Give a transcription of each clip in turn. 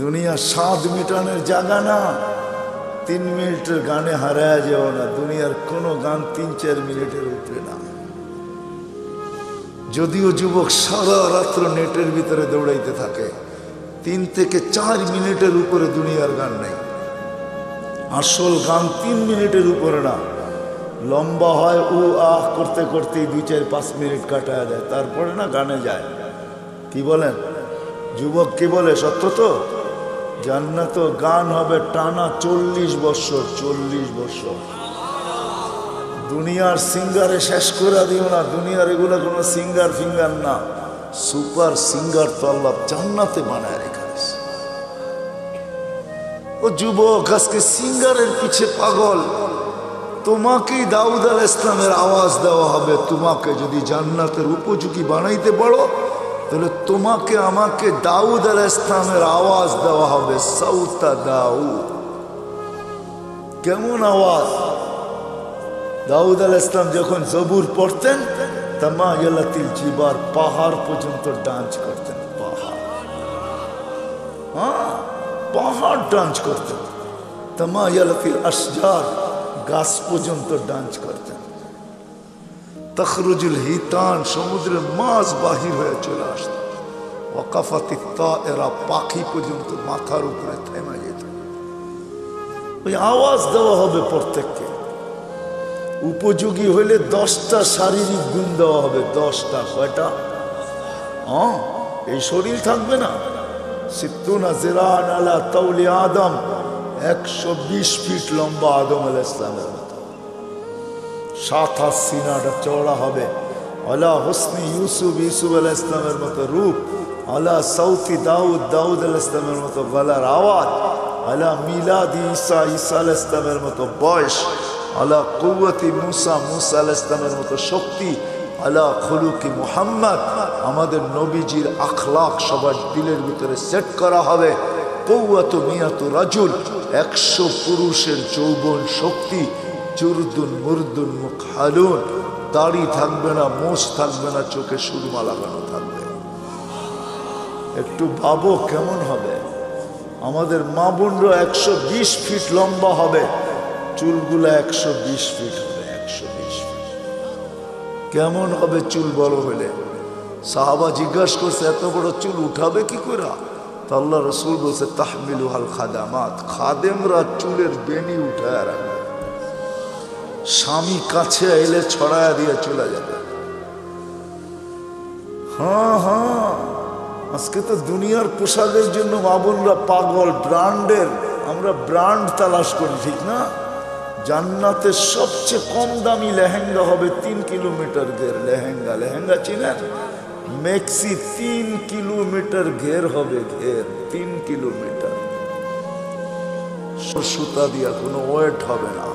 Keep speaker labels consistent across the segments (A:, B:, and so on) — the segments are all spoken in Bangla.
A: দুনিয়া স্বাদ মিটানোর জায়গা না। 3 মিনিটের গানে হারায় যাও না। দুনিয়ার কোনো গান 3-4 মিনিটের উপরে না। যদিও যুবক সারা রাত্র নেটের ভিতরে দৌড়াইতে থাকে, 3 থেকে 4 মিনিটের উপরে দুনিয়ার গান নেই। আসল গান 3 মিনিটের উপরে না। লম্বা হয় ও আহ করতে করতে 2-4-5 মিনিট কাটায় দেয়, তারপরে না গানে যায়। কি বলেন যুবক, কি বলে? সত্য তো। জান্নাত গান হবে টানা 40 বছর। 40 বছর। দুনিয়ার সিঙ্গারে শেষ করে দিও না। দুনিয়ার এগুলো কোনো সিঙ্গার ফিঙ্গার না, সুপার সিঙ্গার তো আল্লাহ জান্নাতে বানায় রেখেছে। ও যুবক, আজকে সিঙ্গারের পিছে পাগল। তোমাকেই দাউদ আলাইহিস ইসলামের আওয়াজ দেওয়া হবে। তোমাকে যদি জান্নাতের উপযোগী বানাইতে পারো, তাহলে তোমাকে আমাকে দাউদ আলাইহিস ইসলামের আওয়াজ দেওয়া হবে। সাউতা দাউদ। কেমন আওয়াজ? দাউদ আলাইহিস ইসলাম যখন জবুর পড়তেন, তামায়ালাতিল জিবার, পাহাড় পর্যন্ত ডান্স করতেন। পাহাড়, হ্যাঁ, পাহাড় ডান্স করতেন। তামায়ালাতিল আশজার, গাছ পর্যন্ত ডান্স করতেন। তখরুজুল হিতান, সমুদ্রের মাছ বাহির হয়ে চলে আসত। ওয়াকাফাতি তায়েরা, পাখি পর্যন্ত মাথার উপরে থেমে যেত। ওই আওয়াজ দেওয়া হবে প্রত্যেককে। উপযোগী হইলে 10টা শারীরিক গুণ দেওয়া হবে। 10টা। কয়টা? হ্যাঁ, এই শরীর থাকবে না। সিত্তুনা জিরান আলা তাওলি আদম, 120 ফিট লম্বা আদম আলাইহিস সালামের মতো। 7 হাত সিনাটা চওড়া হবে। আলা হুসনি ইউসুফ, ইউসুফ আলাইহিস সালামের মতো রূপ। আলা সাউতি দাউদ, দাউদ আলাইহিস সালামের মতো গলার আওয়াজ। আলা মিলাদি ঈসা, ঈসা আলাইহিস সালামের মতো বয়স। আলা কুওয়াতি মুসা, মুসা আলাইহিস সালামের মতো শক্তি। আলা খুলুকি মুহাম্মদ, আমাদের নবীজির আখলাক সবার দিলের ভিতরে সেট করা হবে। কুওয়াতু মিয়াতু রাজুল, 100 পুরুষের যৌবন শক্তি। জুরদুন মুরদুন মুকহালুন, দাড়ি থাকবে না, মোষ থাকবে না, চোখে সুরমা লাগানো থাকবে। একটু ভাবো কেমন হবে। আমাদের মা বোনরা 120 ফিট লম্বা হবে, চুলগুলা 120 ফিট হবে। 120 ফিট কেমন হবে চুল বড় হলে? সাহাবা জিজ্ঞাসা করছে, এত বড় চুল উঠাবে কি করে? তো আল্লাহ রসুল বলছে, তাহমিলুহাল খাদামাত, খাদেমরা চুলের বেনি উঠায় রাখবে। স্বামী কাছে এলে ছড়ায়া দিয়ে চলে যাবে। হ্যাঁ হ্যাঁ, আজকে তো দুনিয়ার পোশাকের জন্য মা বোনরা পাগল। ব্র্যান্ডের, আমরা ব্র্যান্ড তালাশ করি, ঠিক না? জান্নাতের সবচেয়ে কম দামি লেহেঙ্গা হবে 3 কিলোমিটার ঘের। লেহেঙ্গা, লেহেঙ্গা চিনেন? মেক্সি 3 কিলোমিটার ঘের হবে। ঘের 3 কিলোমিটার। সুতা দিয়া, কোনো ওয়েট হবে না।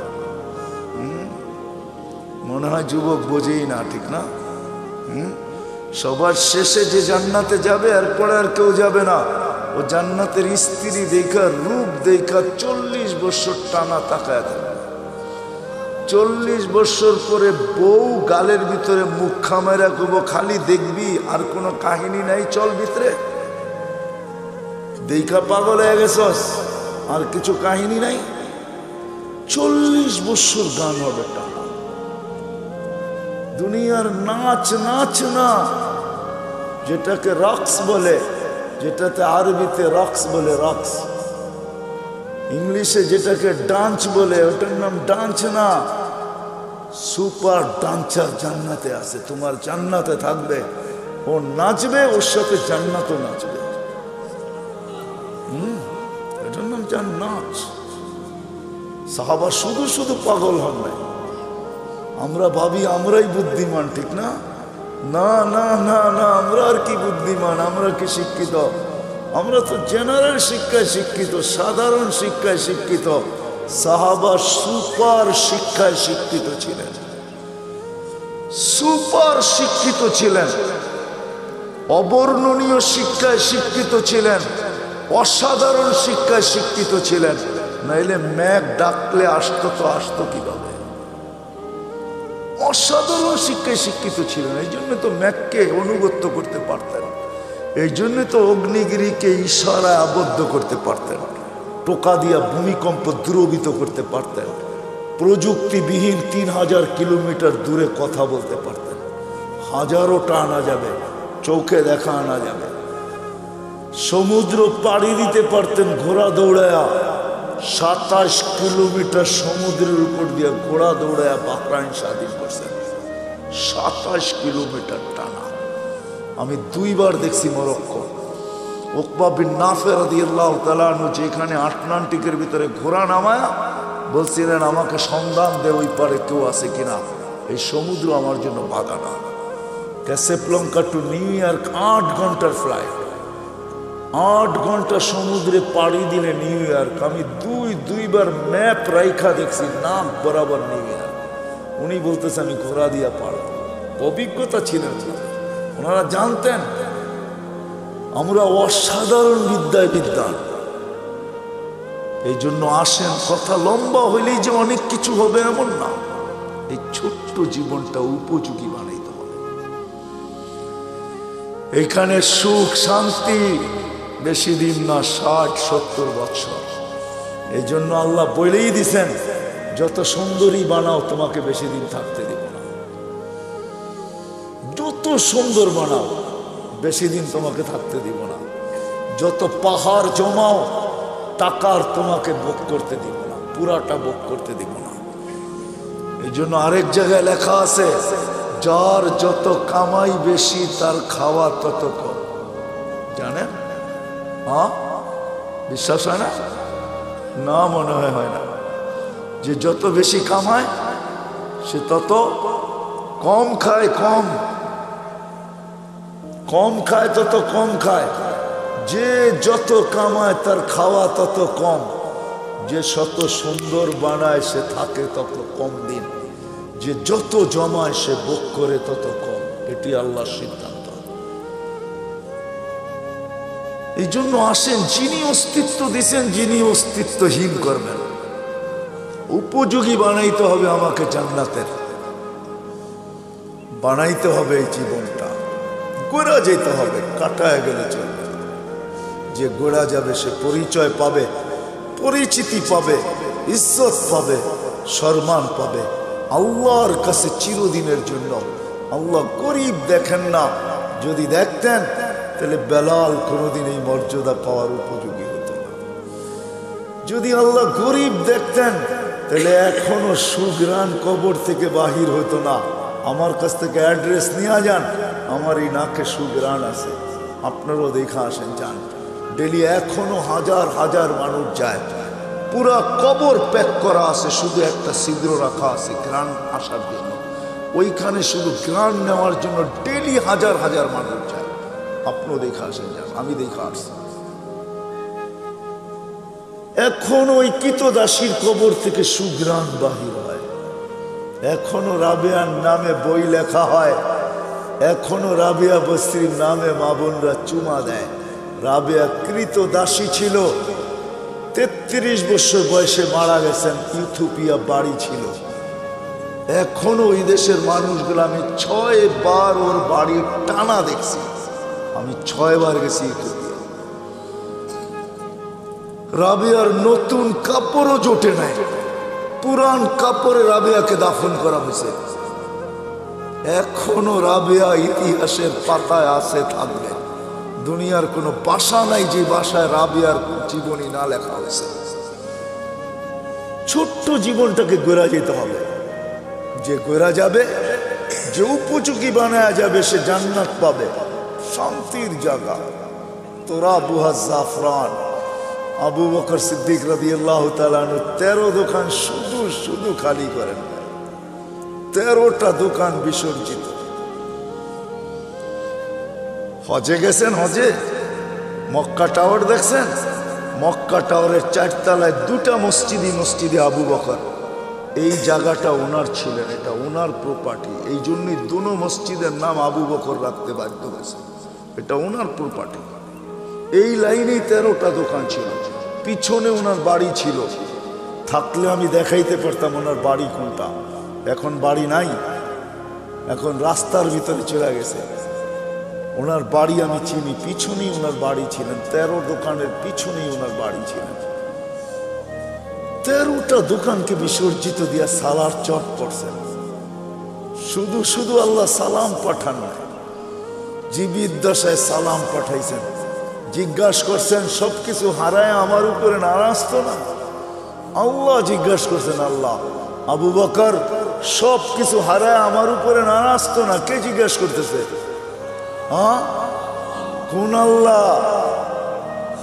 A: মনে হয় যুবক বোঝেই না, ঠিক না? সবার শেষে যে জান্নাতে যাবে, এরপরে আর কেউ যাবে না। ও জান্নাতের স্ত্রী দেখা, রূপ দেখা 40 বছর টানা তাকায় থাকবে। 40 বছর পরে বউ গালের ভিতরে মুখ খামাইরা কব, খালি দেখবি, আর কোনো কাহিনী নাই, চল ভিতরে। দেখা পাগল হয়ে গেছস, আর কিছু কাহিনী নাই। 40 বছর গান হবে টানা। দুনিয়ার নাচ, নাচ না, যেটাকে রক্স বলে, যেটাতে আরবিতে রক্স বলে, রক্স। ইংলিশে যেটাকে ডান্স বলে, ওটার নাম ডান্স না। সুপার ডান্সার জান্নাতে আছে। তোমার জান্নাতে থাকবে, ও নাচবে, ওর সাথে জান্নাতও নাচবে। এটার নাম জান্নাত। সাহাবা শুধু শুধু পাগল হন নাই। আমরা ভাবি আমরাই বুদ্ধিমান, ঠিক না? না না না না, আমরা আর কি বুদ্ধিমান, আমরা কি শিক্ষিত? আমরা তো জেনারেল শিক্ষায় শিক্ষিত, সাধারণ শিক্ষায় শিক্ষিত। সাহাবা সুপার শিক্ষায় শিক্ষিত ছিলেন, সুপার শিক্ষিত ছিলেন, অবর্ণনীয় শিক্ষায় শিক্ষিত ছিলেন, অসাধারণ শিক্ষায় শিক্ষিত ছিলেন। নাইলে মেঘ ডাকলে আসতো তো আসতো কিভাবে? অসাধারণ শিক্ষায় শিক্ষিত ছিলেন, এই জন্য তো মেঘকে অনুগত্য করতে পারতেন। এই জন্য তো অগ্নিগিরিকে ইশারায় আবদ্ধ করতে পারতেন, টোকা দিয়া ভূমিকম্প দ্রবিত করতে পারতেন, প্রযুক্তিবিহীন 3000 কিলোমিটার দূরে কথা বলতে পারতেন, হাজারোটা আনা যাবে, চোখে দেখা আনা যাবে, সমুদ্র পাড়ি দিতে পারতেন ঘোড়া দৌড়ায়া, 27 কিলোমিটার সমুদ্রের উপর দিয়ে ঘোড়া দৌড়ায়া বাহরাইন স্বাধীন করছেন, 27 কিলোমিটার টানা। আমি 2 বার দেখছি মরক্কো। উকবা বিন নাফে রাদিয়াল্লাহু তাআলা আনহু যেখানে আটলান্টিকের ভিতরে ঘোড়া নামায়া বলছিলেন, আমাকে সন্ধান দে ওই পারে কেউ আছে কিনা, এই সমুদ্র আমার জন্য বাধা না। ক্যাসাব্লাঙ্কা টু নিউ ইয়র্ক 8 ঘন্টার ফ্লাইট, 8 ঘন্টা সমুদ্রে পাড়ি দিলে নিউ ইয়র্ক। আমি দুইবার ম্যাপ রাইখা দেখছি, নাম বরাবর নিউ ইয়র্ক। উনি বলতেছে আমি ঘোড়া দিয়া পারব, অভিজ্ঞতা ছিলেন, ওনারা জানতেন আমরা অসাধারণ বিদ্যায় বিদ্যান। এই জন্য আসেন, কথা লম্বা হইলেই যে অনেক কিছু হবে এমন না, এই ছোট্ট জীবনটা উপযোগী বানাইতে হবে। এখানে সুখ শান্তি বেশি দিন না, 60-70 বছর। এই জন্য আল্লাহ বলেই দিছেন, যত সুন্দরী বানাও তোমাকে বেশি দিন থাকতে দেব না, যত সুন্দর বানাও বেশি দিন তোমাকে থাকতে দিব না, যত পাহাড় জমাও টাকার তোমাকে ভোগ করতে দিব না, পুরাটা ভোগ করতে দিব না। এই জন্য আরেক জায়গায় লেখা আছে, যার যত কামাই বেশি তার খাওয়া তত কম। জানেন? হ্যাঁ, বিশ্বাস হয় না? না, মনে হয় না। যে যত বেশি কামায় সে তত কম খায়, কম খায় তত কম খায়। যে যত কামায় তার খাওয়া তত কম, যে শত সুন্দর বানায় সে থাকে তত কম দিন, যে যত জমায় সে ভোগ করে তত কম। এটি আল্লাহর সিদ্ধান্ত। এই জন্য আসেন, যিনি অস্তিত্ব দিছেন, যিনি অস্তিত্বহীন করবেন, উপযোগী বানাইতে হবে আমাকে জান্নাতের, বানাইতে হবে এই জীবনটা। গোড়া যেতে হবে, কাটায় গেলে চলবে। যে গোড়া যাবে সে পরিচয় পাবে, পরিচিতি পাবে, ইজ্জত পাবে, সম্মান পাবে আল্লাহর কাছে চিরদিনের জন্য। আল্লাহ গরিব দেখেন না, যদি দেখতেন তাহলে বেলাল কোনোদিন এই মর্যাদা পাওয়ার উপযোগী হতো না। যদি আল্লাহ গরিব দেখতেন তাহলে এখনো সুগ্রাণ কবর থেকে বাহির হতো না। আমার কাছ থেকে অ্যাড্রেস নিয়ে যান, আমার এই নাকে সুগ্রাণ আছে, আপনারাও দেখা আসেন, যান। ডেলি এখনো হাজার হাজার মানুষ যায়, পুরা কবর প্যাক করা আছে, শুধু একটা ছিদ্র রাখা আছে গ্রাণ আসার জন্য। ওইখানে শুধু গ্রাণ নেওয়ার জন্য ডেলি হাজার হাজার মানুষ যায়। আপনিও দেখা আসেন, যান, আমি দেখা আসছি। এখন ওই কৃতদাসীর কবর থেকে সুগ্রাণ বাহির হয়, এখনো রাবেয়ার নামে বই লেখা হয়, এখনো রাবেয়া বস্তির নামে মা বোনরা চুমা দেয়। রাবেয়া কৃতদাসী ছিল, 33 বছর বয়সে মারা গেছেন, ইথিওপিয়া বাড়ি ছিল। এখনো ওই দেশের মানুষগুলো, আমি 6 বার ওর বাড়ির টানা দেখছি, আমি 6 বার গেছি ইথিওপিয়া। রাবেয়ার নতুন কাপড়ও জোটে নাই, পুরান কাপড়ে রাবেয়াকে দাফন করা হয়েছে। এখনো রাবেয়া ইতিহাসের পাতায় আছে, থাকবে। দুনিয়ার কোনো ভাষা নাই যে ভাষায় রাবেয়ার জীবনী না লেখা হয়েছে। ছোট্ট জীবনটাকে গড়া যেতে হবে, যে গড়া যাবে, যে উপযোগী বানায়া যাবে, সে জান্নাত পাবে, শান্তির জায়গা। তোরা বুহা জাফরান, আবু বকর সিদ্দিক রাদিয়াল্লাহু তাআলা আনহু 13 দোকান শুধু খালি করেন, 13টা দোকান বিসর্জিত। হজে গেছেন, হজে মক্কা টাওয়ার দেখছেন? মক্কা টাওয়ারের 4 তলায় 2টা মসজিদে আবু বকর, এই জায়গাটা ওনার ছিলেন, এটা ওনার প্রপার্টি। এই জন্যই দুনো মসজিদের নাম আবু বকর রাখতে বাধ্য হয়েছে, এটা ওনার প্রপার্টি। এই লাইনেই 13টা দোকান ছিল, পিছনে ওনার বাড়ি ছিল। থাকলে আমি দেখাইতে পারতাম ওনার বাড়ি কোনটা। এখন বাড়ি নাই, এখন রাস্তার ভিতরে চলে গেছে। ওনার বাড়ি আমি চিনি, পিছনেই ওনার বাড়ি ছিলেন, 13 দোকানের পিছনেই ওনার বাড়ি ছিলেন। 13টা দোকানকে বিসর্জিত দিয়া সালার চট করছেন। শুধু শুধু আল্লাহ সালাম পাঠান না, জীবিত দশায় সালাম পাঠাইছেন। জিজ্ঞাসা করছেন সবকিছু হারায় আমার উপরে নারাজ তো না? আল্লাহ জিজ্ঞাসা করছেন, আল্লাহ আবু বকর সবকিছু হারায় আমার উপরে নারাজ তো না? কে জিজ্ঞাসা করতেছে? হ্যাঁ, কোন আল্লাহ?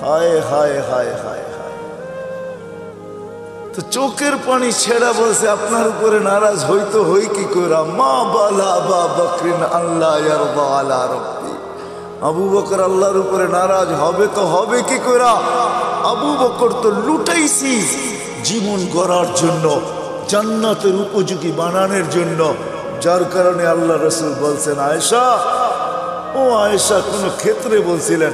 A: হায় হায় হায় হায় হায়। তো চোখের পানি ছেড়া বলছে আপনার উপরে নারাজ হইতো হই কি কইরা? মা বালা আবা বকরিন আল্লাহ ইয়ারদা আলা রাব্বি। আবু বকর আল্লাহর উপরে নারাজ হবে তো হবে কি কইরা? আবু বকর তো লুটাইছি জীবন গড়ার জন্য, জান্নাতের উপযোগী বানানোর জন্য, যার কারণে আল্লাহ রাসূল বলছেন, আয়েশা ও আয়েশা, কোনো ক্ষেত্রে বলছিলেন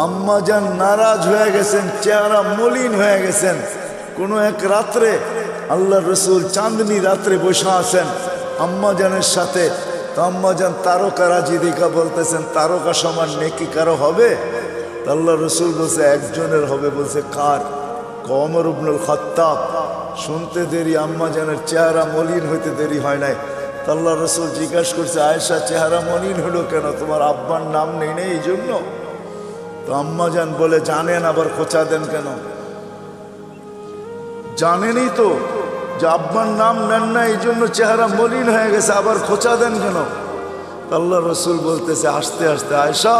A: আম্মা জান নারাজ হয়ে গেছেন, চেহারা মলিন হয়ে গেছেন। কোনো এক রাত্রে আল্লাহ রসুল চাঁদনি রাত্রে বসে আছেন আম্মা জানের সাথে। তো আম্মা জান তারকারাজি দেখা বলতেছেন, তারকা সমান নেকি কারো হবে? আল্লাহ রসুল বলছে একজনের হবে। বলছে কার? ওমর ইবনুল খাত্তাব। শুনতে দেরি, আম্মা জানের চেহারা মলিন হইতে দেরি হয় নাই। আল্লাহ রসুল জিজ্ঞাসা করছে, আয়েশা চেহারা মলিন হলো কেন? তোমার আব্বার নাম নেই নেই এই জন্য? তো আম্মা জান বলে, জানেন আবার খোঁচা দেন কেন? জানেনই তো যে আব্বার নাম নেন না, এই জন্য চেহারা মলিন হয়ে গেছে, আবার খোঁচা দেন কেন? আল্লাহ রসুল বলতেছে আস্তে আস্তে, আয়েশা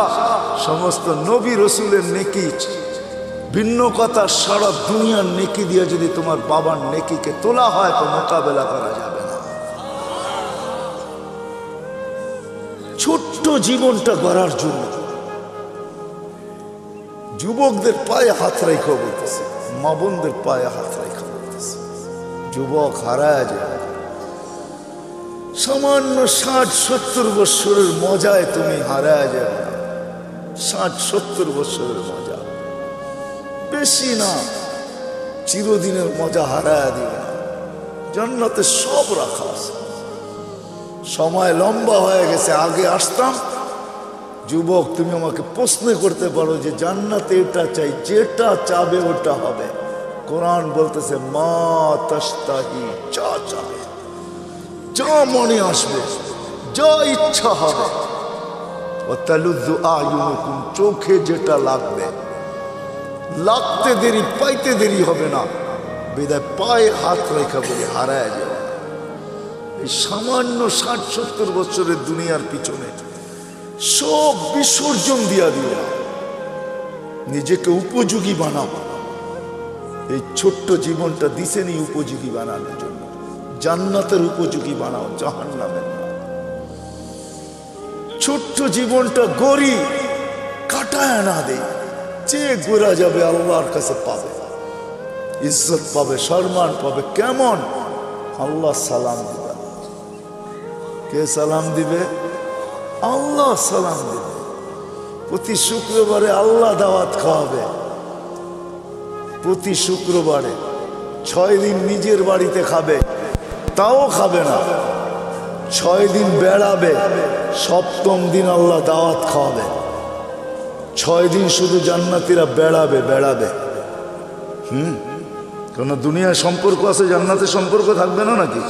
A: সমস্ত নবী রসুলের নেকি ভিন্ন কথা, সারা দুনিয়ার নেকি দিয়ে যদি তোমার বাবার নেকিকে তোলা হয় তো মোকাবেলা করা যাবে না। ছোট্ট জীবনটা গড়ার জন্য যুবকদের পায়ে হাত রেখা বলতেছে, মা বোনদের পায়ে হাত রেখা বলতেছে, যুবক হারায় যায়। সামান্য 60-70 বছরের মজায় তুমি হারায় যাবে না। 60-70 বছরের মজা বেশি না, চিরদিনের মজা হারায় দিবে না। জান্নাতে সব রাখা আছে। সময় লম্বা হয়ে গেছে, আগে আসতাম। যুবক তুমি আমাকে প্রশ্ন করতে পারো যে জান্নাতে এটা চাই, যেটা চাবে ওটা হবে। কোরআন বলতেছে মা তাশতাহি, যা চাবে, যা মনে আসবে, যা ইচ্ছা হবে। ওয়া তালুযু আয়ুনুকুম, চোখে যেটা লাগবে, লাগতে দেরি পাইতে দেরি হবে না। বিদায় পায়ে হাত রেখা বলে হারায় যাবে। এই সামান্য 60-70 বছরের দুনিয়ার পিছনে সব বিসর্জন দিয়া দিও না, নিজেকে উপযোগী বানাও। এই ছোট্ট জীবনটা দিছেনি উপযোগী বানানোর জন্য, জান্নাতের উপযোগী বানাও, জাহান্নামের না। ছোট্ট জীবনটা গড়ি, কাটায় না দেয়, যে গোরা যাবে আল্লাহর কাছে পাবে, ইজ্জত পাবে, সম্মান পাবে। কেমন? আল্লাহ সালাম দিবে। কে সালাম দিবে? আল্লাহ সালাম দিবে। প্রতি শুক্রবারে আল্লাহ দাওয়াত খাওয়াবে। প্রতি শুক্রবারে 6 দিন নিজের বাড়িতে খাবে, তাও খাবে না। 6 দিন বেড়াবে, 7ম দিন আল্লাহ দাওয়াত খাওয়াবে। 6 দিন শুধু জান্নাতীরা বেড়াবে বেড়াবে। কেন দুনিয়ার সম্পর্ক আছে, জান্নাতের সম্পর্ক থাকবে না নাকি?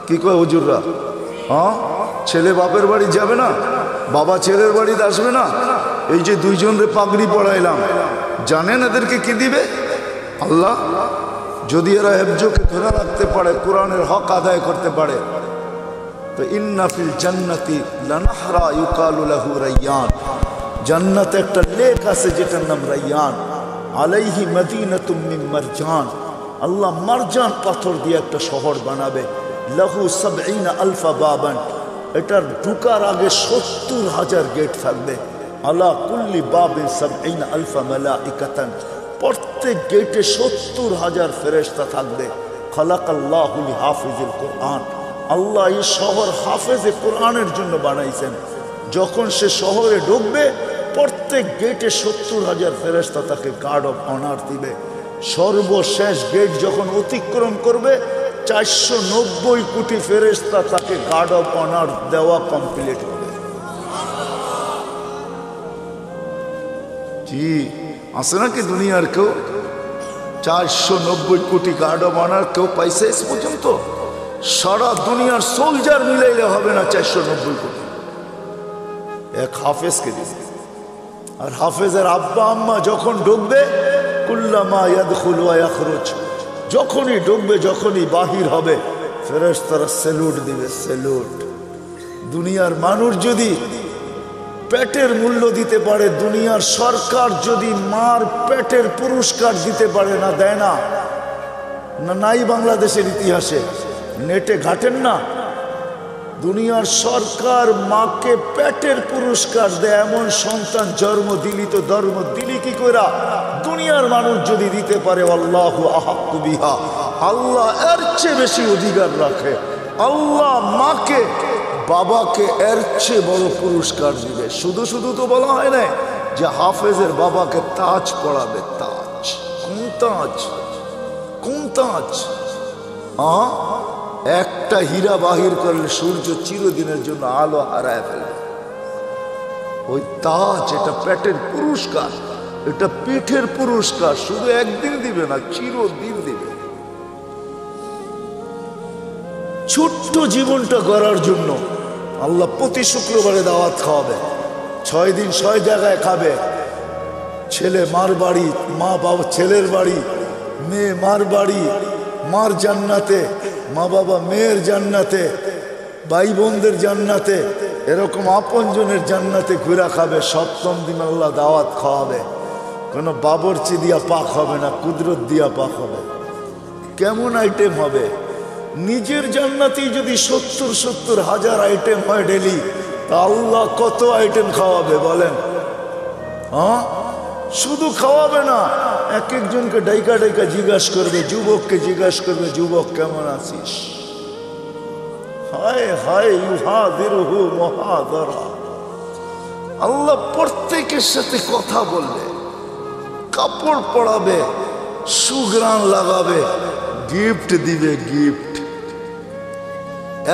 A: কি কয় হুজুররা? হ্যাঁ, ছেলে বাপের বাড়ি যাবে না, বাবা ছেলের বাড়িতে আসবে না। এই যে 2 জনরে পাগড়ি পড়াইলাম, জানেন এদেরকে কি দিবে? আল্লাহ। যদি এরা হেফজকে ধরে রাখতে পারে, কোরআনের হক আদায় করতে পারে, তো ইন্না ফিল জান্নাতি লানাহরা ইউকালু লাহু রায়্যান, জান্নাতে একটা লেক আছে যেটার নাম রায়্যান। আলাইহি মদিনাতুম মিন মারজান, আল্লাহ মারজান পাথর দিয়ে একটা শহর বানাবে। লাহু 70,000 বাবান, এটার ঢুকার আগে 70,000 গেট থাকবে। আলা কুল্লি বাবিন 70,000 মালাইকাতান, প্রত্যেক গেটে 70,000 ফেরেশতা থাকবে। খালাকাল্লাহু লিহাফিজিল কোরআন, আল্লাহ এই শহর হাফেজে কোরআনের জন্য বানাইছেন। যখন সে শহরে ঢুকবে, প্রত্যেক গেটে 70,000 ফেরেশতা তাকে গার্ড অফ অনার দিবে। সর্বশেষ গেট যখন অতিক্রম করবে, 490 কোটি ফেরেশতা তাকে গার্ড অফ অনার দেওয়া কমপ্লিট হবে। জি, আছে নাকি দুনিয়ার কেউ 490 কোটি গার্ড বানার কেউ পাইছে এস পর্যন্ত? সারা দুনিয়ার সোলজার মিলাইলে হবে না 490 কোটি। এক হাফেজকে দিছে, আর হাফেজের আব্বা আম্মা যখন ঢুকবে কুল্লামা ইয়াদখুলু ওয়া ইয়াখরুজ, যখনই ঢুকবে যখনই বাহির হবে ফেরেশতারা স্যালুট দিবে, স্যালুট। দুনিয়ার মানুষ যদি পেটের মূল্য দিতে পারে, দুনিয়ার সরকার যদি মার পেটের পুরস্কার দিতে পারে, না দেয় না? না নাই বাংলাদেশের ইতিহাসে নেটে ঘাটেন না? দুনিয়ার সরকার মাকে পেটের পুরস্কার দেয়, এমন সন্তান জন্ম দিলি তো ধর্ম দিলি কি কইরা? দুনিয়ার মানুষ যদি দিতে পারে, আল্লাহু আহাক্কু বিহা, আল্লাহ এর চেয়ে বেশি অধিকার রাখে। আল্লাহ মাকে বাবাকে এর চেয়ে বড় পুরস্কার দিবে। শুধু শুধু তো বলা হয় না যে হাফেজের বাবাকে তাজ পড়াবে। তাজ? কোন তাজ? কোন তাজ? একটা হীরা বাহির করলে সূর্য চিরদিনের জন্য আলো হারায় ফেলবে। ওই তাজ, এটা পেটের পুরস্কার, এটা পিঠের পুরস্কার। শুধু একদিন দিবে না, চিরদিন দিবে। ছোট্ট জীবনটা গড়ার জন্য আল্লাহ প্রতি শুক্রবারে দাওয়াত খাওয়াবে। 6 দিন 6 জায়গায় খাবে। ছেলে মার বাড়ি, মা বাবা ছেলের বাড়ি, মেয়ে মার বাড়ি, মার জান্নাতে, মা বাবা মেয়ের জান্নাতে, ভাই বোনদের জান্নাতে, এরকম আপনজনের জান্নাতে ঘুরা খাবে। 7ম দিন আল্লাহ দাওয়াত খাওয়াবে। কোনো বাবরচি দিয়া পাক হবে না, কুদরত দিয়া পাক হবে। কেমন আইটেম হবে? নিজের জান্নাতেই যদি 70 হাজার আইটেম হয় ডেলি, তা আল্লাহ কত আইটেম খাওয়াবে বলেন? শুধু খাওয়াবে না, এক একজনকে ডাইকা ডাইকা জিজ্ঞাসা করবে, যুবককে জিজ্ঞাসা করবে, যুবক কেমন আছিস? হায় হায় ইউহাদিরুহু মুহাদারা। আল্লাহ প্রত্যেকের সাথে কথা বলবে, কাপড় পরাবে, সুঘ্রাণ লাগাবে, গিফট দিবে। গিফট,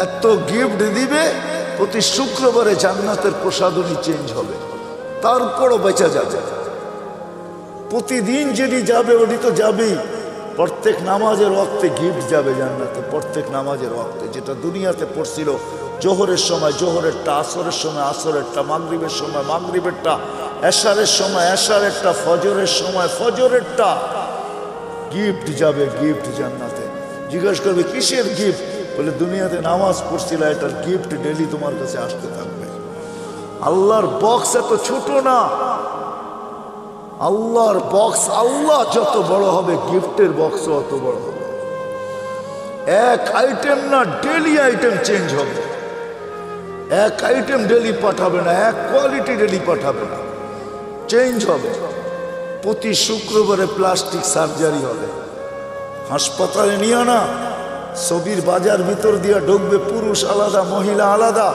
A: এত গিফট দিবে, প্রতি শুক্রবারে জান্নাতের প্রসাদনী চেঞ্জ হবে। তারপরও বেঁচে যাবে। প্রতিদিন যেটি যাবে ওটি তো যাবেই। প্রত্যেক নামাজের ওয়াক্তে গিফট যাবে জান্নাতে। প্রত্যেক নামাজের ওয়াক্তে, যেটা দুনিয়াতে পড়ছিল জোহরের সময় জোহরেরটা, আসরের সময় আসরেরটা, মাগরিবের সময় মাগরিবেরটা, এশারের সময় এশারেরটা, ফজরের সময় ফজরেরটা, গিফট যাবে। গিফট জান্নাতে। জিজ্ঞাসা করবে কিসের গিফট? বলে দুনিয়াতে নামাজ পড়ছিল, এটার গিফট ডেলি তোমার কাছে আসতে থাকবে। আল্লাহর বক্স এত ছোট না। আল্লাহর বক্স, আল্লাহ যত বড় হবে গিফটের বক্সও অত বড় হবে। এক আইটেম না, ডেলি আইটেম চেঞ্জ হবে। এক আইটেম ডেলি পাঠাবে না, এক কোয়ালিটি ডেলি পাঠাবে না, চেঞ্জ হবে। প্রতি শুক্রবারে প্লাস্টিক সার্জারি হবে। হাসপাতালে নিয়ে না, ছবির বাজার ভিতর দিয়ে ঢুকবে, পুরুষ আলাদা মহিলা আলাদা।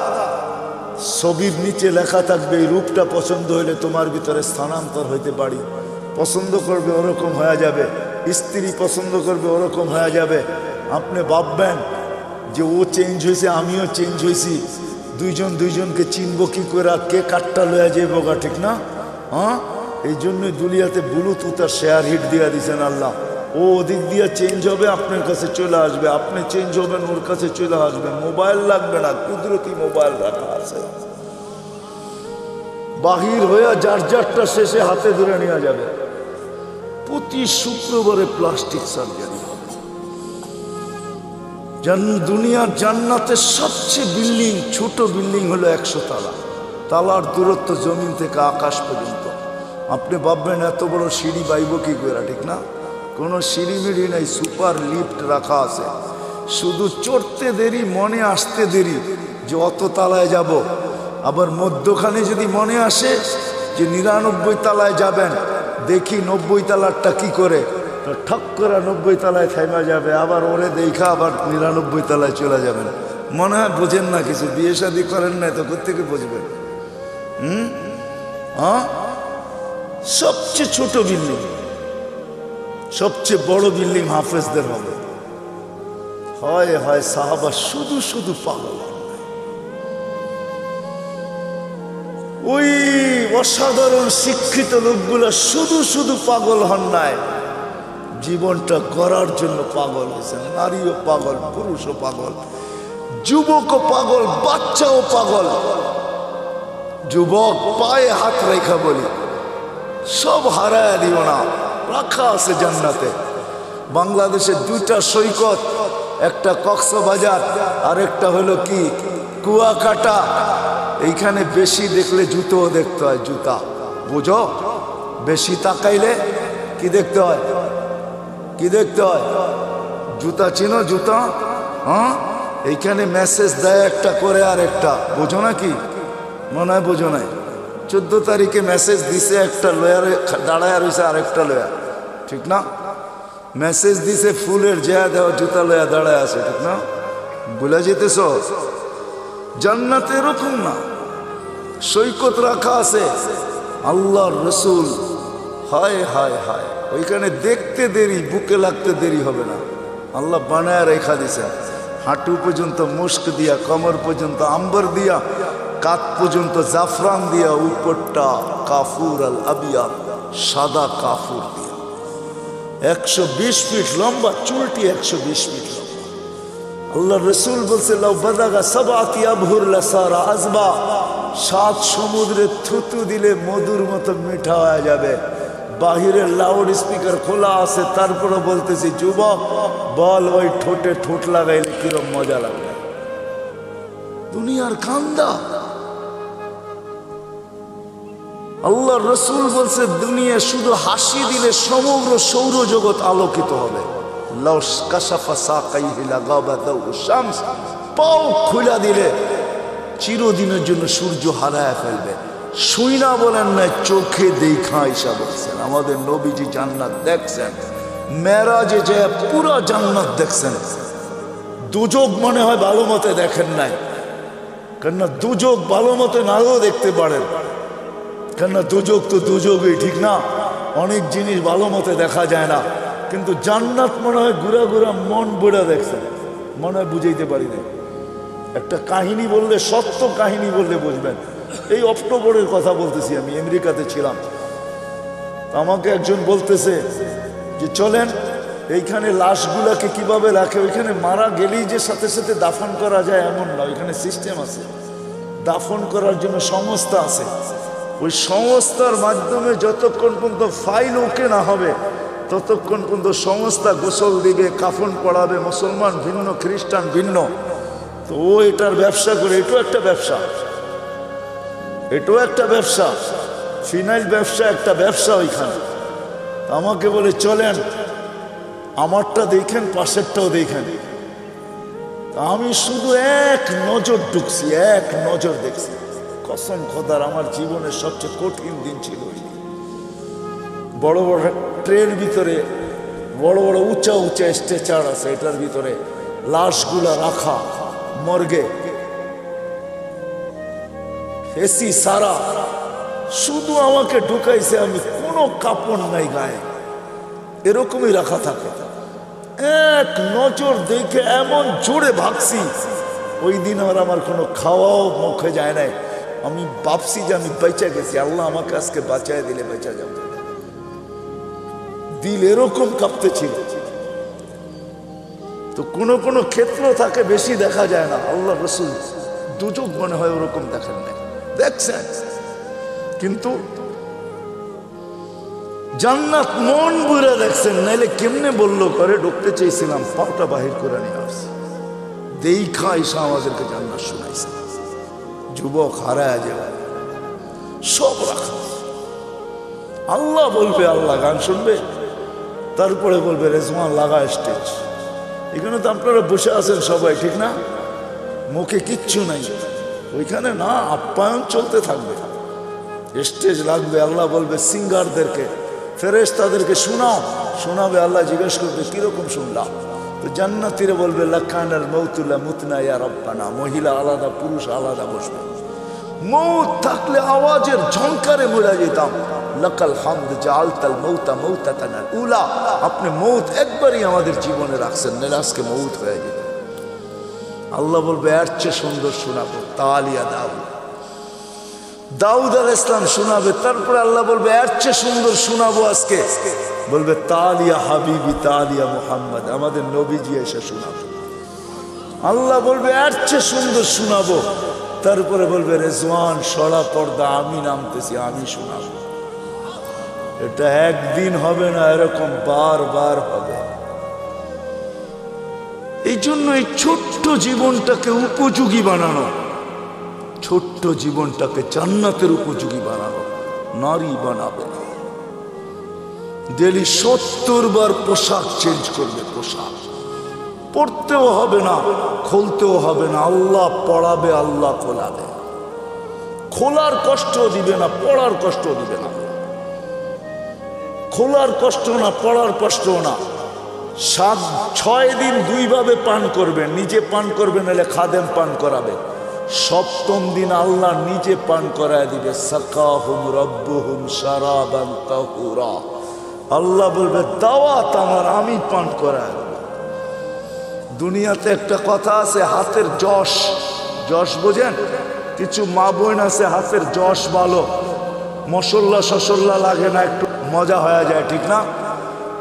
A: ছবির নিচে লেখা থাকবে, এই রূপটা পছন্দ হইলে তোমার ভিতরে স্থানান্তর হইতে পারি। পছন্দ করবে ওরকম হয়ে যাবে, স্ত্রী পছন্দ করবে ওরকম হয়ে যাবে। আপনি ভাববেন যে ও চেঞ্জ হয়েছে, আমিও চেঞ্জ হয়েছি, দুইজন দুইজনকে চিনবো কি করে? কে কাটটা লয়ে যাইব গা, ঠিক না? এই জন্যই দুনিয়াতে ব্লুটুথ আর শেয়ার হিট দিয়ে দিয়েছেন আল্লাহ। ও ওদিক দিয়ে চেঞ্জ হবে, আপনার কাছে চলে আসবে, আপনি চেঞ্জ হবেন, ওর কাছে চলে আসবে। মোবাইল লাগবে না, কুদরতি মোবাইল রাখা আছে। বাহির হয়ে যার যারটা শেষে হাতে ধরে নেওয়া যাবে। প্রতি শুক্রবারে প্লাস্টিক সার্জারি হবে। দুনিয়ার জান্নাতের সবচেয়ে বিল্ডিং, ছোট বিল্ডিং হলো 100 তালা। তালার দূরত্ব জমিন থেকে আকাশ পর্যন্ত। আপনি ভাববেন এত বড় সিঁড়ি বাইব কি করে, ঠিক না? কোনো সিঁড়ি মিড়ি নাই, সুপার লিফট রাখা আছে। শুধু চড়তে দেরি, মনে আসতে দেরি যে অত তালায় যাব। আবার মধ্যখানে যদি মনে আসে যে 99 তালায় যাবেন, দেখি 90 তালারটা কি করে, তো ঠক করে 90 তালায় থেমে যাবে। আবার ওরে দেখা আবার 99 তালায় চলে যাবেন। মনে হয় বোঝেন না কিছু, বিয়ে শাদী করেন না তো কোত্থেকে বুঝবেন? সবচেয়ে ছোট বিল্ডিং, সবচেয়ে বড় বিল্ডিং হাফেজদের হবে। হয় হয় সাহাবা শুধু শুধু পাগল। ওই অসাধারণ শিক্ষিত লোকগুলা শুধু শুধু পাগল হন নাই, জীবনটা গড়ার জন্য পাগল হয়েছেন। নারীও পাগল, পুরুষও পাগল, যুবকও পাগল, বাচ্চাও পাগল। যুবক পায়ে হাত রেখা বলি, সব হারায় দিও না, রাখা আছে জান্নাতে। বাংলাদেশের দুইটা সৈকত, একটা কক্সবাজার আর একটা হলো কি কুয়াকাটা। এইখানে বেশি দেখলে জুতোও দেখতে হয়, জুতা বুঝো, বেশি তাকাইলে কি দেখতে হয়, কি দেখতে হয়, জুতা চিনো, জুতা। হ্যাঁ, এইখানে মেসেজ দেয় একটা করে আর একটা, বোঝো না কি, মনে হয় বোঝো নাই। 14 তারিখে মেসেজ দিছে, একটা লয়ার দাঁড়ায় রয়েছে আর একটা লয়া, ঠিক না? মেসেজ দিছে ফুলের জেয়া দেওয়া, জুতা লয়া দাঁড়ায় আছে, ঠিক না? ভুলে যেতেছ? জান্নাতে এরকম না, সৈকত রাখা আছে। আল্লাহর রসুল, হায় হায় হায়, ওইখানে দেখতে দেরি, বুকে লাগতে দেরি হবে না। আল্লাহ বানায় রেখা দিছে, হাঁটু পর্যন্ত মুস্ক দিয়া, কমর পর্যন্ত আম্বর দিয়া, কাত পর্যন্ত জাফরান দিয়া, উপরটা কাফুর আল আবিয়া, সাদা কাফুর দিয়া। 120 ফিট লম্বা, চুলটি 120 ফিট লম্বা। আল্লাহ রসুল বলছে, লাউ বাদাগা সাবাতি আবহুর লাসারা আজবা, 7 সমুদ্রে থুতু দিলে মধুর মতো মিঠা হয়ে যাবে। বাহিরের লাউড স্পিকার খোলা আছে, তারপরে বলতেছি, যুবক বল, ওই ঠোঁটে ঠোঁট লাগাইলে কিরম মজা লাগবে। দুনিয়ার কান্দা। আল্লাহ রসুল বলছে, দুনিয়া শুধু হাসি দিলে সমগ্র সৌরজগৎ আলোকিত হবে। পাও খুলা দিলে চিরদিনের জন্য সূর্য হারায় ফেলবে। শুই না বলেন না, চোখে দেখা আয়েশা বলছেন, আমাদের নবীজি জান্নাত দেখছেন, মেরাজে যে পুরো জান্নাত দেখছেন। দুজক মনে হয় ভালো মতে দেখেন নাই, কেননা দুজক ভালো মতে নাও দেখতে পারেন, কেননা দুজক তো দুজকই, ঠিক না? অনেক জিনিস ভালো মতে দেখা যায় না, কিন্তু জান্নাত মনে হয় ঘুরা ঘুরা মন বুড়া দেখছেন, মনে হয় বুঝাইতে পারি না। একটা কাহিনী বললে, সত্য কাহিনী বললে বুঝবেন। এই অক্টোবরের কথা বলতেছি, আমি আমেরিকাতে ছিলাম। আমাকে একজন বলতেছে যে চলেন, এইখানে লাশগুলাকে কিভাবে রাখে, ওইখানে মারা গেলেই যে সাথে সাথে দাফন করা যায় এমন না, ওইখানে সিস্টেম আছে, দাফন করার জন্য সংস্থা আছে। ওই সংস্থার মাধ্যমে যতক্ষণ পর্যন্ত ফাইল ওকে না হবে, ততক্ষণ পর্যন্ত সংস্থা গোসল দিবে, কাফন পড়াবে। মুসলমান ভিন্ন, খ্রিস্টান ভিন্ন, তো ও এটার ব্যবসা করে। এটাও একটা ব্যবসা, এটাও একটা ব্যবসা, ফিনাইল ব্যবসা, একটা ব্যবসা ওইখানে। আমাকে বলে চলেন, আমারটা দেখেন, পাশেরটাও দেখেন। আমি শুধু এক নজর ঢুকছি, এক নজর দেখছি। কসম খোদার, আমার জীবনের সবচেয়ে কঠিন দিন ছিল। বড় বড় ট্রের ভিতরে বড় বড় উঁচা উঁচা স্ট্রেচার আছে, এটার ভিতরে লাশগুলা রাখা, মর্গে এসি সারা, শুধু আমাকে ঢুকাইছে, আমি কোনো কাপড় নাই গায়ে, এরকমই রাখা থাকে। এক নজর দেখে এমন জোরে ভাগছি, ওই দিন আর আমার কোনো খাওয়াও মুখে যায় নাই। আমি ভাবছি যে আমি বেঁচে গেছি, আল্লাহ আমাকে আজকে বাঁচায় দিলে বেঁচে যাবো। দিল এরকম কাঁপতেছিল। তো কোনো কোনো ক্ষেত্র থাকে বেশি দেখা যায় না। আল্লাহ রসুল দুজক মনে হয় ওরকম দেখেন নাই, দেখছেন, কিন্তু জান্নাত মন বুড়া দেখছেন। নাইলে কেমনে বললো করে ঢুকতে চেয়েছিলাম, পাটা বাহির করে নিয়ে আসছে, দেখা এসে আমাদেরকে জান্নাত শোনাইছে। যুবক হারায় যাবে, সব রাখা। আল্লাহ বলবে, আল্লাহ গান শুনবে, তারপরে বলবে রেজওয়ান লাগা স্টেজ। এখানে তো আপনারা বসে আছেন সবাই, ঠিক না? মুখে কিচ্ছু নাই, ওইখানে না, আপ্যায়ন চলতে থাকবে, স্টেজ লাগবে। আল্লাহ বলবে সিঙ্গারদেরকে, ফেরেশতাদেরকে শোনাও, শোনাবে। আল্লাহ জিজ্ঞেস করবে কিরকম শুনলাম? তো জান্নাতীরা বলবে লাকানাল মাউতুলা মুতনা ইয়া রাব্বানা। মহিলা আলাদা, পুরুষ আলাদা বসবে। মৌত থাকলে আওয়াজের ঝংকারে মরে যেতাম। লাকাল হামদ জাআলতাল মাউতা মাউতাতানাল উলা। আপনি মৌত একবারই আমাদের জীবনে রাখছেন, না আজকে মৌত হয়ে যেত। আল্লাহ বলবে এর চেয়ে সুন্দর শোনাবো, তালিয়া দাও। দাউদ আলাইহিস সালাম শোনাবে, তারপরে আল্লাহ বলবে এর চেয়ে সুন্দর শোনাবো আজকে, বলবে তালিয়া হাবিবি তালিয়া মুহাম্মদ, আমাদের নবীজি এসে শোনাবে। আল্লাহ বলবে এর চেয়ে সুন্দর শোনাবো, তারপরে বলবে রেজওয়ান সরা পর্দা আমি নামতেছি, আমি শোনাবো। এটা একদিন হবে না, এরকম বারবার হবে। এই জন্য এই ছোট্ট জীবনটাকে উপযোগী বানানো, ছোট্ট জীবনটাকে জান্নাতের উপযোগী বানানো। নারী বানাবে না, ডেলি 70 বার পোশাক চেঞ্জ করবে, পোশাক পড়তেও হবে না, খুলতেও হবে না, আল্লাহ পড়াবে, আল্লাহ খোলাবে। খোলার কষ্ট দিবে না, পড়ার কষ্ট দিবে না, খোলার কষ্ট না, পড়ার কষ্ট না। 6 দিন 2 ভাবে পান করবেন, নিজে পান করবেন, নাহলে খাদেম পান করাবে। 7ম দিন আল্লাহ নিজে পান করায় দিবে। সাকাহুম রব্বুহুম শারাবান তাহুরা, আল্লাহ বলবে দাওয়াত আমার, আমি পান করায় দেব। দুনিয়াতে একটা কথা আছে, হাতের যশ, যশ বোঝেন? কিছু মা বোন আছে হাতের যশ ভালো, মশল্লা শসল্লা লাগে না, একটু মজা হয়ে যায়, ঠিক না?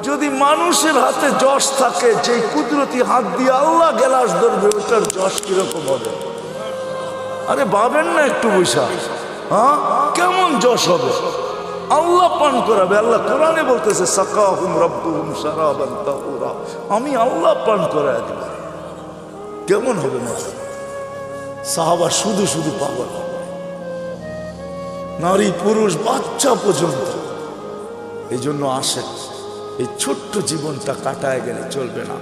A: যদি মানুষের হাতে যশ থাকে, যে কুদরতি হাত দিয়ে আল্লাহ গেলাস ধরবে, ওটার যশ কিরকম হবে? আরে ভাবেন না একটু বৈশা, হ্যাঁ কেমন যশ হবে? আল্লাহ পান করাবে। আল্লাহ কোরআনে বলতেছে সাকাহুম রব্বুহুম শারাবান তাহুরা, আমি আল্লাহ পান করায় দেব। কেমন হবে না? সাহাবা শুধু শুধু পাগল হবে, নারী পুরুষ বাচ্চা পর্যন্ত। এই জন্য আসে, এই ছোট্ট জীবনটা কাটায় গেলে চলবে না,